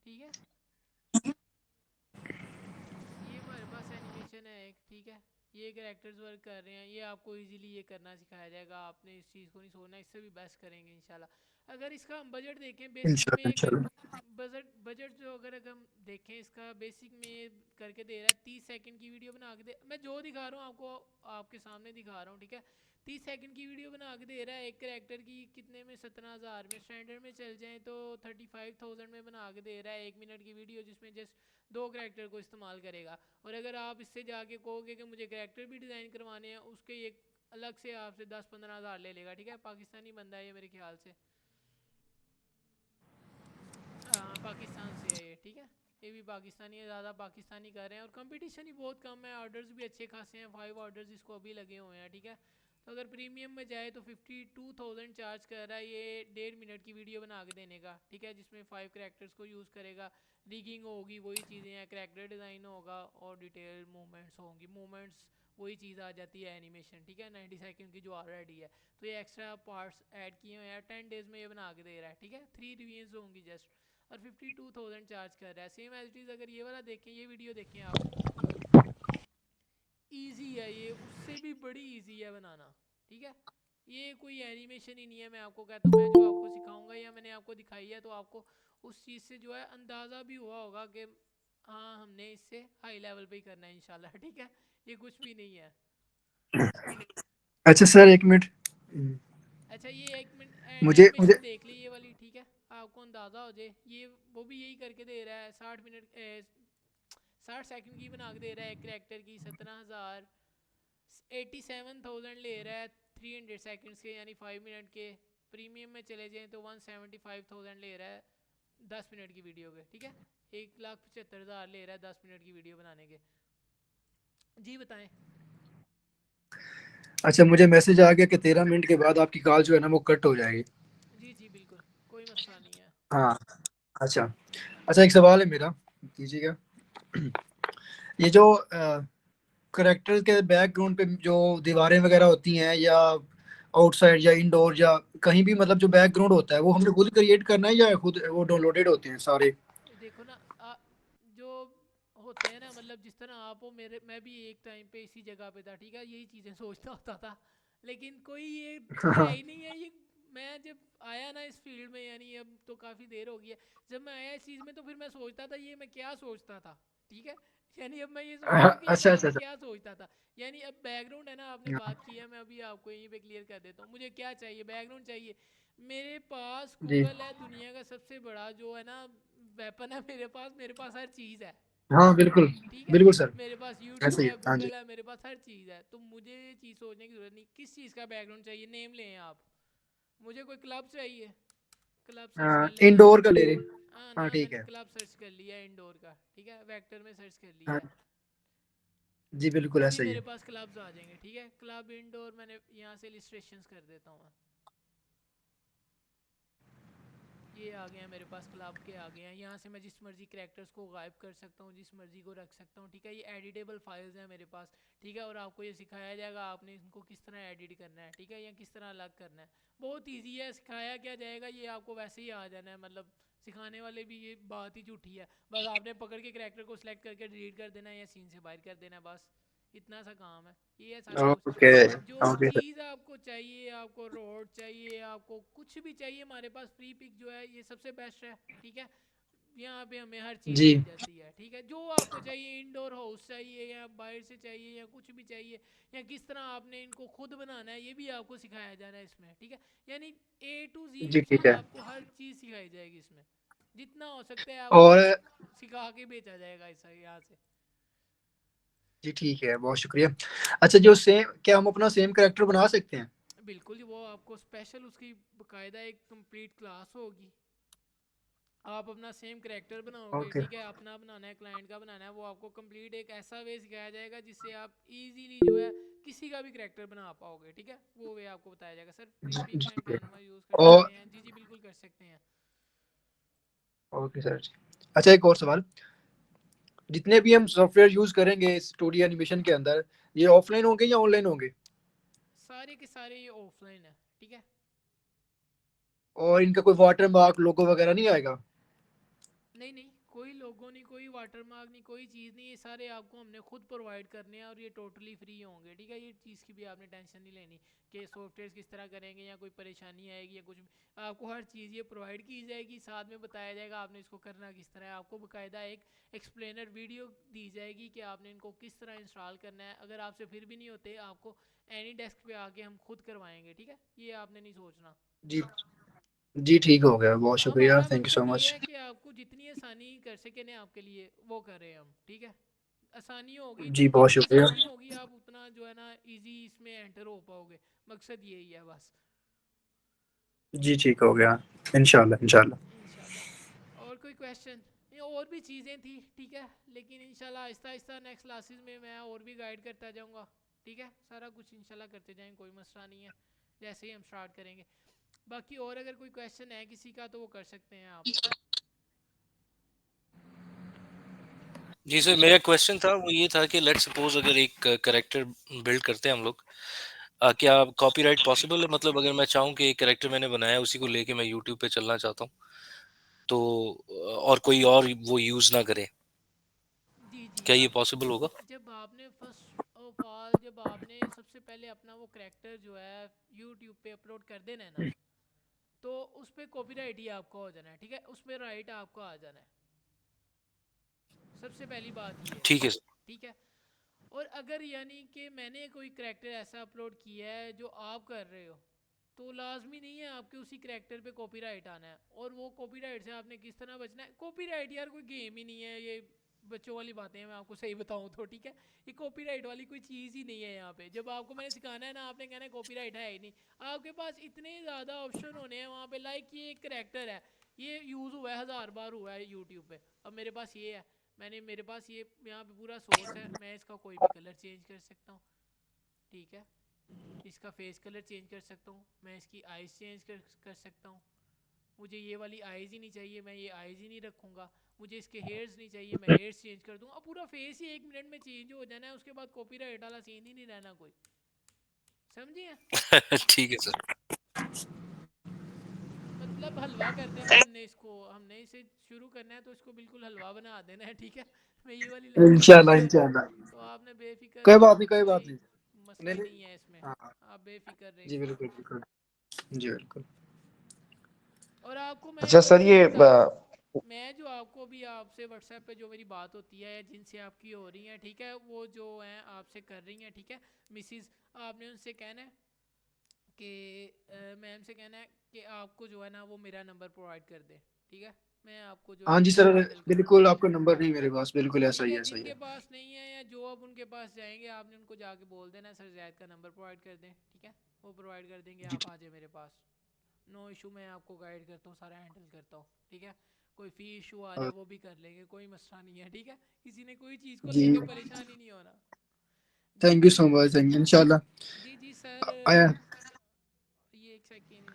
ठीक है, ये हमारे पास एनिमेशन है एक, ठीक है, ये कैरेक्टर्स वर्क कर रहे हैं, ये आपको इजीली ये करना सिखाया जाएगा, आपने इस चीज़ को नहीं छोड़ना, इससे भी बेस्ट करेंगे इंशाल्लाह। अगर इसका हम बजट देखें, बेसिक में इंशाल्लाह कर इंशाल्लाह। बजट बजट जो अगर हम देखें इसका, बेसिक में ये करके दे रहा है 30 सेकंड की वीडियो बना के दे, मैं जो दिखा रहा हूँ आपको आपके सामने दिखा रहा हूँ, ठीक है, 30 सेकंड की वीडियो बना के दे रहा है, एक कैरेक्टर की कितने में, 17,000 में, स्टैंडर्ड में चल जाए तो 35,000 में बना के दे रहा है, 1 मिनट की वीडियो जिसमें जस्ट 2 कैरेक्टर को इस्तेमाल करेगा। और अगर आप इससे जाके कहोगे कि मुझे कैरेक्टर भी डिज़ाइन करवाने हैं, उसके एक अलग से आपसे 10-15 हज़ार ले लेगा, ठीक है, पाकिस्तानी बंदा है ये मेरे ख्याल से, हाँ पाकिस्तान से है ये, ठीक है, ये भी पाकिस्तानी है, ज़्यादा पाकिस्तानी कर रहे हैं, और कंपटीशन ही बहुत कम है, ऑर्डर्स भी अच्छे खासे हैं, 5 ऑर्डर्स इसको अभी लगे हुए हैं, ठीक है। तो अगर प्रीमियम में जाए तो 52,000 चार्ज कर रहा है ये 1.5 मिनट की वीडियो बना के देने का, ठीक है, जिसमें 5 कैरेक्टर्स को यूज़ करेगा, रिगिंग होगी, वही चीज़ें हैं, कैरेक्टर डिज़ाइन होगा, और डिटेल मूवमेंट्स होंगी, मूवमेंट्स वही चीज़ आ जाती है एनिमेशन, ठीक है, 90 सेकंड की जो ऑलरेडी है, तो ये एक्स्ट्रा पार्ट्स ऐड किए हुए हैं, 10 डेज़ में ये बना के दे रहा है, ठीक है, 3 रिव्यूज़ होंगी जस्ट, और 52,000 चार्ज कर रहा है। सेम एज इट इज़ अगर ये वाला देखें, ये वीडियो देखें आप, ईजी है ये, उससे भी बड़ी ईजी है बनाना, ठीक है, ये कोई एनिमेशन ही नहीं है, मैं आपको कहता हूँ, मैं जो आपको सिखाऊंगा या मैंने आपको दिखाई है, तो आपको उस चीज़ से जो है अंदाज़ा भी हुआ होगा कि हाँ हमने इससे हाई लेवल पे ही करना है इंशाल्लाह, ठीक है, ये कुछ भी नहीं है। अच्छा सर एक मिनट, अच्छा ये 1 मिनट मुझे एनिमेशन देख ली ये वाली, ठीक है, आपको अंदाज़ा हो जाए, ये वो भी यही करके दे रहा है, 60 सेकंड की बना के दे रहा है, एक करेक्टर की 17,000, 87,000 ले रहा है 300 सेकंड्स के, यानी 5 मिनट के, प्रीमियम में चले जाएं तो 175,000 ले रहा है 10 मिनट की वीडियो के, ठीक है, 1,75,000 ले रहा है 10 मिनट की वीडियो बनाने के। जी बताएं। अच्छा मुझे मैसेज आ गया कि 13 मिनट के बाद आपकी कॉल जो है ना वो कट हो जाएगी। जी जी बिल्कुल, कोई मसला नहीं है। हाँ अच्छा। अच्छा एक सवाल है मेरा, कीजिएगा। ये जो करेक्टर के बैकग्राउंड पे जो दीवारें वगैरह होती हैं, या आउटसाइड या इंडोर या कहीं भी, मतलब जो बैकग्राउंड होता है वो हमने खुद क्रिएट करना है या खुद वो डाउनलोडेड होते हैं सारे? देखो ना जो होते हैं ना, मतलब जिस तरह आप हो, मेरे मैं भी एक टाइम पे इसी जगह पे था, ठीक है, यही चीज़ें सोचता होता था, लेकिन कोई ये है ही नहीं है ये। मैं जब आया ना इस फील्ड में, यानी अब तो काफ़ी देर हो गई है, जब मैं आया इस चीज़ में, तो फिर मैं सोचता था ये मैं क्या सोचता था, ठीक है, यानी अब मैं ये सोचता हूँ कि ये अच्छा मैं अच्छा अच्छा। क्या सोचता था। यानी अब बैकग्राउंड है ना, आपने बात की है, मैं अभी आपको यहीं पे क्लियर कर देता हूँ, मुझे क्या चाहिए, बैकग्राउंड चाहिए, मेरे पास जी गूगल है, दुनिया का सबसे बड़ा जो है ना वेपन है, मेरे पास हर चीज़ है, हाँ बिल्कुल, ठीक है, बिल्कुल सर, मेरे पास ऐसे यूट्यूब ही है, है। हाँ जी। गूगल है, मेरे पास हर चीज़ है, तो मुझे ये चीज़ सोचने की ज़रूरत नहीं, किस चीज़ का बैकग्राउंड चाहिए, नेम लें आप, मुझे कोई क्लब चाहिए, क्लब सर्च कर लें यहाँ इंडोर से। का ले रहे। हाँ हाँ ना, ठीक मैंने है। क्लब सर्च कर लिया है इंडोर का, ठीक है, वेक्टर में सर्च कर हाँ लिया है, जी बिल्कुल अभी ऐसा ही मेरे है। पास क्लब्स आ जाएंगे, ठीक है, क्लब इंडोर मैंने यहाँ से इलिस्ट्रेशंस कर देता हूँ। ये आ गए हैं मेरे पास, क्लब के आ गए हैं। यहाँ से मैं जिस मर्जी कैरेक्टर्स को गायब कर सकता हूँ, जिस मर्जी को रख सकता हूँ, ठीक है। ये एडिटेबल फाइल्स हैं मेरे पास, ठीक है। और आपको ये सिखाया जाएगा आपने इनको किस तरह एडिट करना है, ठीक है, या किस तरह अलग करना है। बहुत ईजी है, सिखाया क्या जाएगा, ये आपको वैसे ही आ जाना है। मतलब सिखाने वाले भी ये बात ही झूठी है, बस आपने पकड़ के कैरेक्टर को सिलेक्ट करके डिलीट कर देना है या सीन से बाहर कर देना है, बस इतना सा काम है। ये है सारा कुछ। ओके जो ओके सर। चीज़ आपको चाहिए, आपको रोड चाहिए, आपको कुछ भी चाहिए, हमारे पास फ्री पिक जो है ये सबसे बेस्ट है, ठीक है। यहाँ पे हमें हर चीज़ जी मिल जाती है, ठीक है। जो आपको चाहिए, इंडोर हाउस चाहिए या बाहर से चाहिए या कुछ भी चाहिए, या किस तरह आपने इनको खुद बनाना है, ये भी आपको सिखाया जा रहा है इसमें, ठीक है। यानी A to Z जी ठीक चीज़ है। आपको हर चीज़ सिखाई जाएगी इसमें, जितना हो सकता है आपको और सिखा के बेचा जाएगा ऐसा यहाँ से। जी ठीक है, बहुत शुक्रिया। अच्छा, जो सेम, क्या हम अपना सेम कैरेक्टर बना सकते हैं? बिल्कुल, वो आपको स्पेशल उसकी बाकायदा एक कंप्लीट क्लास होगी। आप अपना सेम कैरेक्टर बनाओगे, ओके ठीक है। अपना बनाना है, क्लाइंट का बनाना है, वो आपको कंप्लीट एक ऐसा वे सिखाया जाएगा जिससे आप इजीली जो है किसी का भी कैरेक्टर बना पाओगे, ठीक है। वो वे आपको बताया जाएगा। सर फ्री जी पिक एंड ठीक है। कैनवा यूज़ कर और सकते हैं? जी जी बिल्कुल कर सकते हैं। Okay sir. अच्छा, एक और सवाल। जितने भी हम सॉफ्टवेयर यूज करेंगे इस 2D एनिमेशन के अंदर, ये ऑफलाइन होंगे या ऑनलाइन होंगे? सारे के सारे ये ऑफलाइन है, ठीक है। और इनका कोई वाटर मार्क, लोगो वगैरह नहीं आएगा? नहीं नहीं, कोई लोगो नहीं, कोई वाटरमार्क नहीं, कोई चीज़ नहीं। ये सारे आपको हमने खुद प्रोवाइड करने हैं और ये टोटली फ्री होंगे, ठीक है। ये चीज़ की भी आपने टेंशन नहीं लेनी कि सॉफ्टवेयर किस तरह करेंगे या कोई परेशानी आएगी या कुछ भी। आपको हर चीज़ ये प्रोवाइड की जाएगी, साथ में बताया जाएगा आपने इसको करना किस तरह है। आपको बाकायदा एक एक्सप्लेनर वीडियो दी जाएगी कि आपने इनको किस तरह इंस्टॉल करना है। अगर आपसे फिर भी नहीं होते, आपको एनी डेस्क पे आके हम खुद करवाएंगे, ठीक है। ये आपने नहीं सोचना। जी जी ठीक हो गया, बहुत शुक्रिया, हमारा थैंक यू सो मकसद ये मच। है कि आपको जितनी आसानी कर सके ना आपके लिए, वो कर रहे हैं हम, ठीक है। आसानी होगी जी तो बहुत जितनी शुक्रिया। आसानी होगी आप उतना जो है ना इजी इसमें एंटर हो पाओगे। मकसद यही है बस। जी ठीक हो गया, इंशाल्लाह इंशाल्लाह। इंशाल्लाह। और कोई क्वेश्चन? ये और भी चीज़ें थी, ठीक है, लेकिन इंशाल्लाह आहिस्ता आहिस्ता नेक्स्ट क्लासेस में मैं और भी गाइड करता जाऊँगा, ठीक है। सारा कुछ इंशाल्लाह करते जाएंगे, कोई मसला नहीं है, जैसे ही हम स्टार्ट करेंगे। बाकी और अगर कोई क्वेश्चन है किसी का तो वो कर सकते हैं आप। जी सर, मेरा क्वेश्चन था वो ये था कि लेट्स सपोज अगर एक कैरेक्टर बिल्ड करते हैं हम लोग, क्या कॉपीराइट पॉसिबल है? मतलब अगर मैं चाहूँ कि एक कैरेक्टर मैंने बनाया उसी को लेके मैं यूट्यूब पे चलना चाहता हूँ, तो और कोई और वो यूज ना करे, जी जी। क्या ये अब पॉसिबल होगा? जब आपने फर्स्ट ऑफ ऑल, जब आपने सबसे पहले अपना वो करेक्टर जो है यूट्यूब पे अपलोड कर देना है ना, तो उस पर कॉपीराइट ही आपका हो जाना है, ठीक है। उस पर राइट आपको आ जाना है, सबसे पहली बात ये है, ठीक है सर। ठीक है। और अगर यानी कि मैंने कोई करेक्टर ऐसा अपलोड किया है जो आप कर रहे हो, तो लाजमी नहीं है आपके उसी करेक्टर पे कॉपीराइट आना है। और वो कॉपीराइट से आपने किस तरह बचना है? कॉपीराइट यार कोई गेम ही नहीं है, ये बच्चों वाली बातें हैं, मैं आपको सही बताऊं तो, ठीक है। ये कॉपीराइट वाली कोई चीज़ ही नहीं है यहाँ पे। जब आपको मैंने सिखाना है ना, आपने कहना है कॉपीराइट है ही नहीं। आपके पास इतने ज़्यादा ऑप्शन होने हैं वहाँ पे, लाइक ये एक करेक्टर है, ये यूज़ हुआ है 1000 बार हुआ है यूट्यूब पे। अब मेरे पास ये है, मेरे पास ये यहाँ पे पूरा सोर्स है, मैं इसका कोई भी कलर चेंज कर सकता हूँ, ठीक है। इसका फेस कलर चेंज कर सकता हूँ, मैं इसकी आइज़ चेंज कर सकता हूँ। मुझे ये वाली आइज़ ही नहीं चाहिए, मैं ये आइज़ ही नहीं रखूँगा। मुझे इसके हेयर्स नहीं चाहिए, मैं हेयर्स चेंज कर दूँगा। अब पूरा फेस ही 1 मिनट में चेंज हो जाना है, उसके बाद कॉपीराइट वाला सीन ही नहीं रहना कोई। समझिए? ठीक है सर। मतलब हलवा कर देना हमने इसको, हमने इसे शुरू करना है तो इसको बिल्कुल हलवा बना देना है, ठीक है। मैं ये वाली लैंग्वेज इंशाल्लाह यूज़ कर रहा हूँ, इंशाल्लाह। तो आपने बेफिक्र कोई बात रहिए, नहीं, कोई बात कोई नहीं। मसला नहीं नहीं। नहीं है इसमें, हाँ आप बेफिक्र जी रहिए। बिल्कुल बिल्कुल। जी बिल्कुल। और आपको मैं अच्छा एक और सर, चीज़ ये बता दूं, मैं जो आपको भी आपसे व्हाट्सएप पे जो मेरी बात होती है, जिनसे आपकी हो रही है, ठीक है, वो जो हैं आपसे कर रही हैं, ठीक है, मिसिस, आपने उनसे कहना है कि मैम से कहना है कि आपको जो है ना वो मेरा नंबर प्रोवाइड कर दे, ठीक है। मैं आपको जो है हाँ जी इनको सर, हैंडल कर बिल्कुल दूंगा, आपका नंबर नहीं मेरे पास, बिल्कुल ऐसा ठीक ही है। है, सही जिनके है। पास नहीं है या जो अब उनके पास जाएंगे, आपने उनको जाके बोल देना सर जैद का नंबर प्रोवाइड कर दें, ठीक है। वो प्रोवाइड कर देंगे, जी आप आ जाए मेरे पास, नो इशू। मैं आपको गाइड करता हूँ, सारा हैंडल करता हूँ, ठीक है। कोई फ़ी इशू आ रहा है वो भी कर लेंगे, कोई मसला नहीं है, ठीक है। किसी ने कोई चीज़ को जी लेके परेशान ही नहीं होना। जी थैंक यू जी। सो मच, थैंक यू इंशाल्लाह। जी जी सर। आया। ये एक सेकेंड,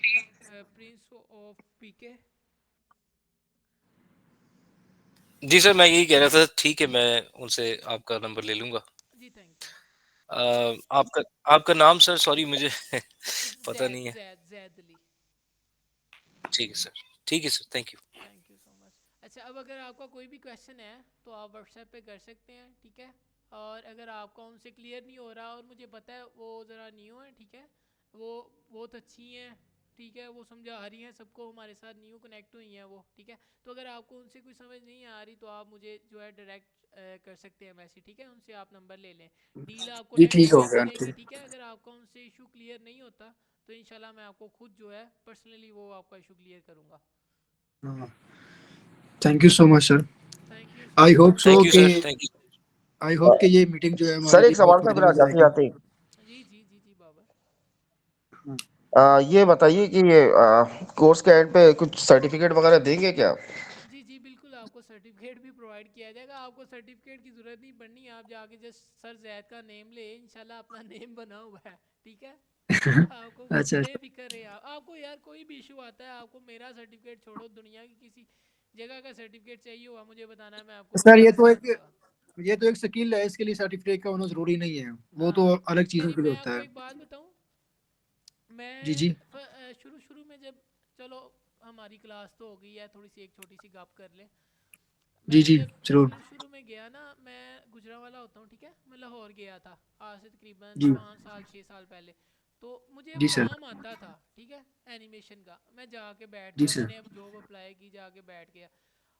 प्रिंस ऑफ पीके, जी सर, मैं यही कह रहा था, ठीक है, मैं उनसे आपका नंबर ले लूँगा। जी थैंक यू। आपका आपका नाम सर, सॉरी मुझे पता नहीं है। जैद अली। ठीक है सर, ठीक है sir, thank you. Thank you so much. अच्छा, अब अगर आपका कोई भी क्वेश्चन है तो आप व्हाट्सएप पे कर सकते हैं, ठीक है। और अगर आपका उनसे क्लियर नहीं हो रहा, और मुझे पता है वो ज़रा न्यू है, ठीक है, वो बहुत अच्छी हैं, ठीक है, वो समझा आ रही हैं सबको, हमारे साथ न्यू कनेक्ट हुई हैं वो, ठीक है। तो अगर आपको उनसे कोई समझ नहीं आ रही तो आप मुझे जो है डायरेक्ट कर सकते हैं मैसेज, ठीक है, उनसे आप नंबर ले लें। डील आपको जी नेक्स्ट ठीक हो वीक गया, मिलेगी, ठीक। ठीक है। अगर आपका उनसे इशू क्लियर नहीं होता तो इंशाल्लाह मैं आपको खुद जो है पर्सनली वो आपका इशू क्लियर करूँगा। Thank you so much sir. Thank you I so hope much. So thank you कि सर, थैंक यू। ये मीटिंग जो है सर हमारे एक लिए सवाल बहुत था फिर फायदेमंद जाते रहेगी। जाते, जी जी जी जी बाबर। ये बताइए कि ये कोर्स के एंड पे कुछ सर्टिफिकेट वगैरह देंगे क्या? जी जी बिल्कुल, आपको सर्टिफिकेट भी प्रोवाइड किया जाएगा। आपको सर्टिफिकेट की ज़रूरत नहीं पड़नी, आप जाके जस्ट सर जैद का नेम ले, इंशाल्लाह अपना नेम बना हुआ है, ठीक है। आपको अच्छा अच्छा। बेफिक्र है आपको यार, कोई भी इशू आता है आपको मेरा सर्टिफिकेट छोड़ो, दुनिया की किसी जगह का सर्टिफिकेट चाहिए हुआ मुझे बताना है, मैं आपको सर बता दूंगा। ये तो एक स्किल है, इसके लिए सर्टिफिकेट का होना जरूरी नहीं है, वो तो हाँ, अलग चीजों नहीं के लिए मैं होता आपको है। एक बात बताऊं, जी जी मैं शुरू शुरू में जब, चलो हमारी क्लास तो हो गई है, थोड़ी सी एक छोटी सी गप कर ले। जी मैं जी जब जरूर। शुरू शुरू में गया ना, मैं गुजरांवाला होता हूँ, ठीक है, मैं लाहौर गया था आज से तकरीबन जी 5 साल 6 साल पहले। तो मुझे जी सर। काम आता था, ठीक है, एनिमेशन का। मैं जाके बैठ जी गया, सर। मैंने अब जॉब अप्लाई की, जाके बैठ गया।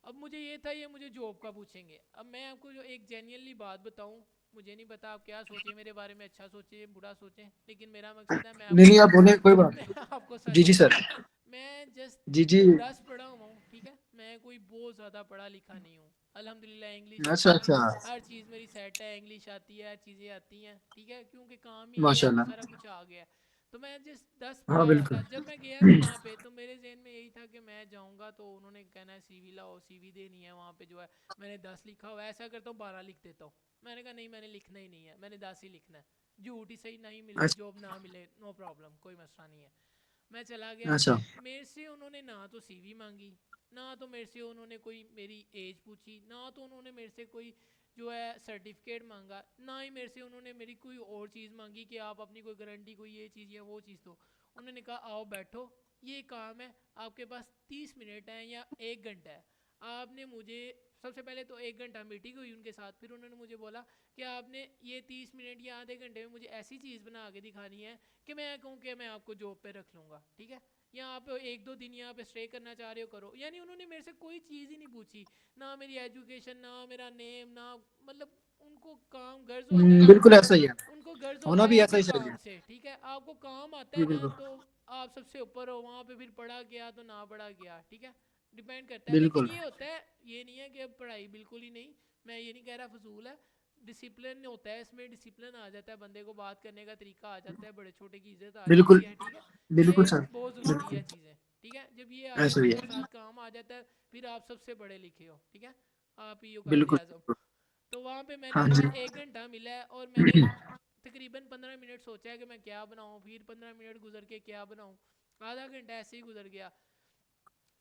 अब मुझे ये था ये मुझे जॉब का पूछेंगे। अब मैं आपको जो एक जेन्युइनली बात बताऊं, मुझे नहीं पता आप क्या सोचें मेरे बारे में, अच्छा सोचें बुरा सोचें, लेकिन मेरा मकसद है मैं नहीं आपको नहीं, आप सच बोले कोई बात। मैं आपको जी सच जी सर। बताऊं। मैं जस्ट जी जी। 10 पढ़ा हुआ हूँ, ठीक है, मैं कोई बहुत ज़्यादा पढ़ा लिखा नहीं हूँ। अल्हम्दुलिल्लाह इंग्लिश अच्छा मेरी, अच्छा। हर चीज़ मेरी सेट है, इंग्लिश आती है, चीज़ें आती हैं, ठीक है, क्योंकि काम ही यही है तो माशाल्लाह। सारा कुछ आ गया है। तो मैं जिस 10 हाँ पढ़ा हुआ बिल्कुल। था, जब मैं गया भी वहाँ पे तो मेरे जहन में यही था कि मैं जाऊँगा तो उन्होंने कहना है सीवी लाओ, सीवी देनी है वहाँ पे जो है। मैंने 10 लिखा हुआ है, ऐसा करता हूँ 12 लिख देता हूँ। मैंने कहा नहीं, मैंने लिखना ही नहीं है, मैंने 10 ही लिखना है। झूठ ही सही, नहीं मिले अच्छा जॉब ना मिले नो प्रॉब्लम, कोई मसला नहीं है। मैं चला गया, अच्छा। मेरे से उन्होंने ना तो सीवी मांगी, ना तो मेरे से उन्होंने कोई मेरी एज पूछी, ना तो उन्होंने मेरे से कोई जो है सर्टिफिकेट मांगा, ना ही मेरे से उन्होंने मेरी कोई और चीज़ मांगी कि आप अपनी कोई गारंटी, कोई ये चीज़ या वो चीज़। तो उन्होंने कहा आओ बैठो, ये काम है, आपके पास 30 मिनट है या 1 घंटा है। आपने मुझे, सबसे पहले तो 1 घंटा मीटिंग हुई उनके साथ, फिर उन्होंने मुझे बोला कि आपने ये 30 मिनट या आधे घंटे में मुझे ऐसी चीज़ बना के दिखानी है कि मैं कहूँ कि मैं आपको जॉब पे रख लूँगा, ठीक है। या आप 1 2 दिन यहाँ पे स्टे करना चाह रहे हो करो। यानी उन्होंने मेरे से कोई चीज़ ही नहीं पूछी, ना मेरी एजुकेशन, ना मेरा नेम, ना मतलब उनको काम गर्ज होता है ना, बिल्कुल ऐसा ही है, उनको गर्ज होना होता है भी ऐसा आपके ही चाहिए। काम से, ठीक है। आपको काम आता जी है ना बिल्कुल। तो आप सबसे ऊपर हो, वहाँ पे फिर पढ़ा गया तो ना पढ़ा गया, ठीक है, डिपेंड करता है। लेकिन बिल्कुल। ये होता है, ये नहीं है कि अब पढ़ाई बिल्कुल ही नहीं, मैं ये नहीं कह रहा फजूल है। डिसिप्लिन होता है इसमें, डिसिप्लिन आ जाता है बंदे को, बात करने का तरीका आ जाता है, बड़े छोटे की इज्जत आ जाती बिल्कुल। है, ठीक है। बिल्कुल ये सर। बहुत ज़रूरी है बिल्कुल चीज़ें, ठीक है। जब ये आ ऐसा जाती ही है, है। साथ काम आ जाता है, फिर आप सबसे बड़े लिखे हो, ठीक है, आप ही हो कायदे बिल्कुल। आज़म। तो वहाँ पे मैंने हाँ मुझे जी। 1 घंटा मिला है और मैंने तकरीबन 15 मिनट सोचा है कि मैं क्या बनाऊँ, फिर 15 मिनट गुजर के क्या बनाऊँ, आधा घंटा ऐसे ही गुजर गया।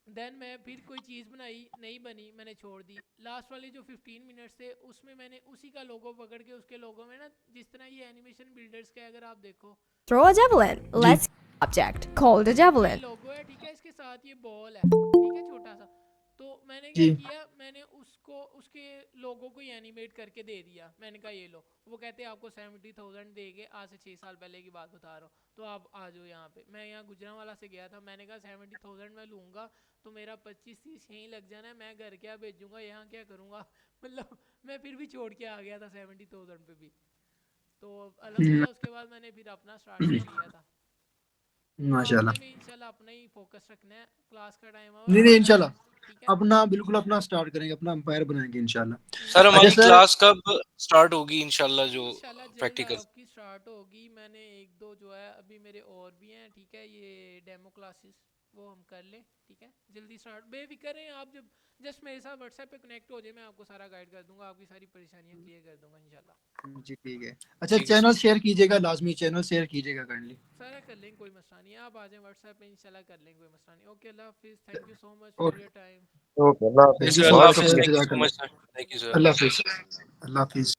देन मैं फिर कोई चीज़ बनाई, नहीं बनी, मैंने छोड़ दी। लास्ट वाले जो 15 मिनट्स थे उसमें मैंने उसी का लोगो पकड़ के, उसके लोगो में ना जिस तरह ये एनिमेशन बिल्डर्स का अगर आप देखो, Throw a javelin. Ji Let's object called a ये javelin. लोगो है, ठीक है, इसके साथ ये बॉल है, ठीक है, छोटा सा। तो मैंने क्या जी। किया, मैंने उसको उसके लोगो को एनिमेट करके दे दिया। मैंने कहा ये लो, वो कहते हैं आपको 70,000 देंगे, आज से 6 साल पहले की बात बता रहा हूँ, तो आप आ जाओ यहाँ पे। मैं यहाँ गुजरांवाला से गया था, मैंने कहा 70,000 मैं लूँगा तो मेरा 25-30 यहीं लग जाना है, मैं घर क्या भेजूँगा, यहाँ क्या करूँगा मतलब मैं फिर भी छोड़ के आ गया था 70,000 पे भी। तो हम्म, अल्हम्दुलिल्लाह उसके बाद मैंने फिर अपना स्टार्ट कर दिया था। तो माशाल्लाह। आपने भी इंशाल्लाह अपना ही फोकस रखना है, क्लास का टाइम है नहीं और नहीं पढ़ाई है, ठीक है। इंशाल्लाह अपना बिल्कुल अपना स्टार्ट करेंगे, अपना एम्पायर बनाएंगे सर इंशाल्लाह। अच्छा हमारी इंशाल्लाह सर। क्लास कब स्टार्ट होगी इंशाल्लाह, जो इंशाल्लाह जल्द प्रैक्टिकल? आपकी स्टार्ट होगी। मैंने 1 2 जो है अभी मेरे और भी हैं, ठीक है, ये डेमो क्लासेस, वो हम कर लें, ठीक है। जल्दी स्टार्ट, बेफिक्र रहें आप, जब जस्ट मेरे साथ व्हाट्सएप पे कनेक्ट हो जाए मैं आपको सारा गाइड कर दूंगा, आपकी सारी परेशानियां क्लियर कर दूंगा इंशाल्लाह। जी ठीक है। अच्छा ठीक है चैनल सर। शेयर कीजिएगा, लाजमी चैनल शेयर कीजिएगा काइंडली। सारा कर लेंगे, कोई मसला नहीं है, आप आ जाएं व्हाट्सएप पे इंशाल्लाह कर लेंगे, कोई मसला नहीं। ओके, अल्लाह हाफिज़, thank you so much for your time. Okay, Allah Yes, Hafiz. sir. Thank you Allah सो बहुत मच Hafiz. शुक्रिया। Thank you so जज़ाकल्लाह। much, sir. Thank you, sir. Allah Allah Hafiz. Hafiz. Allah Hafiz.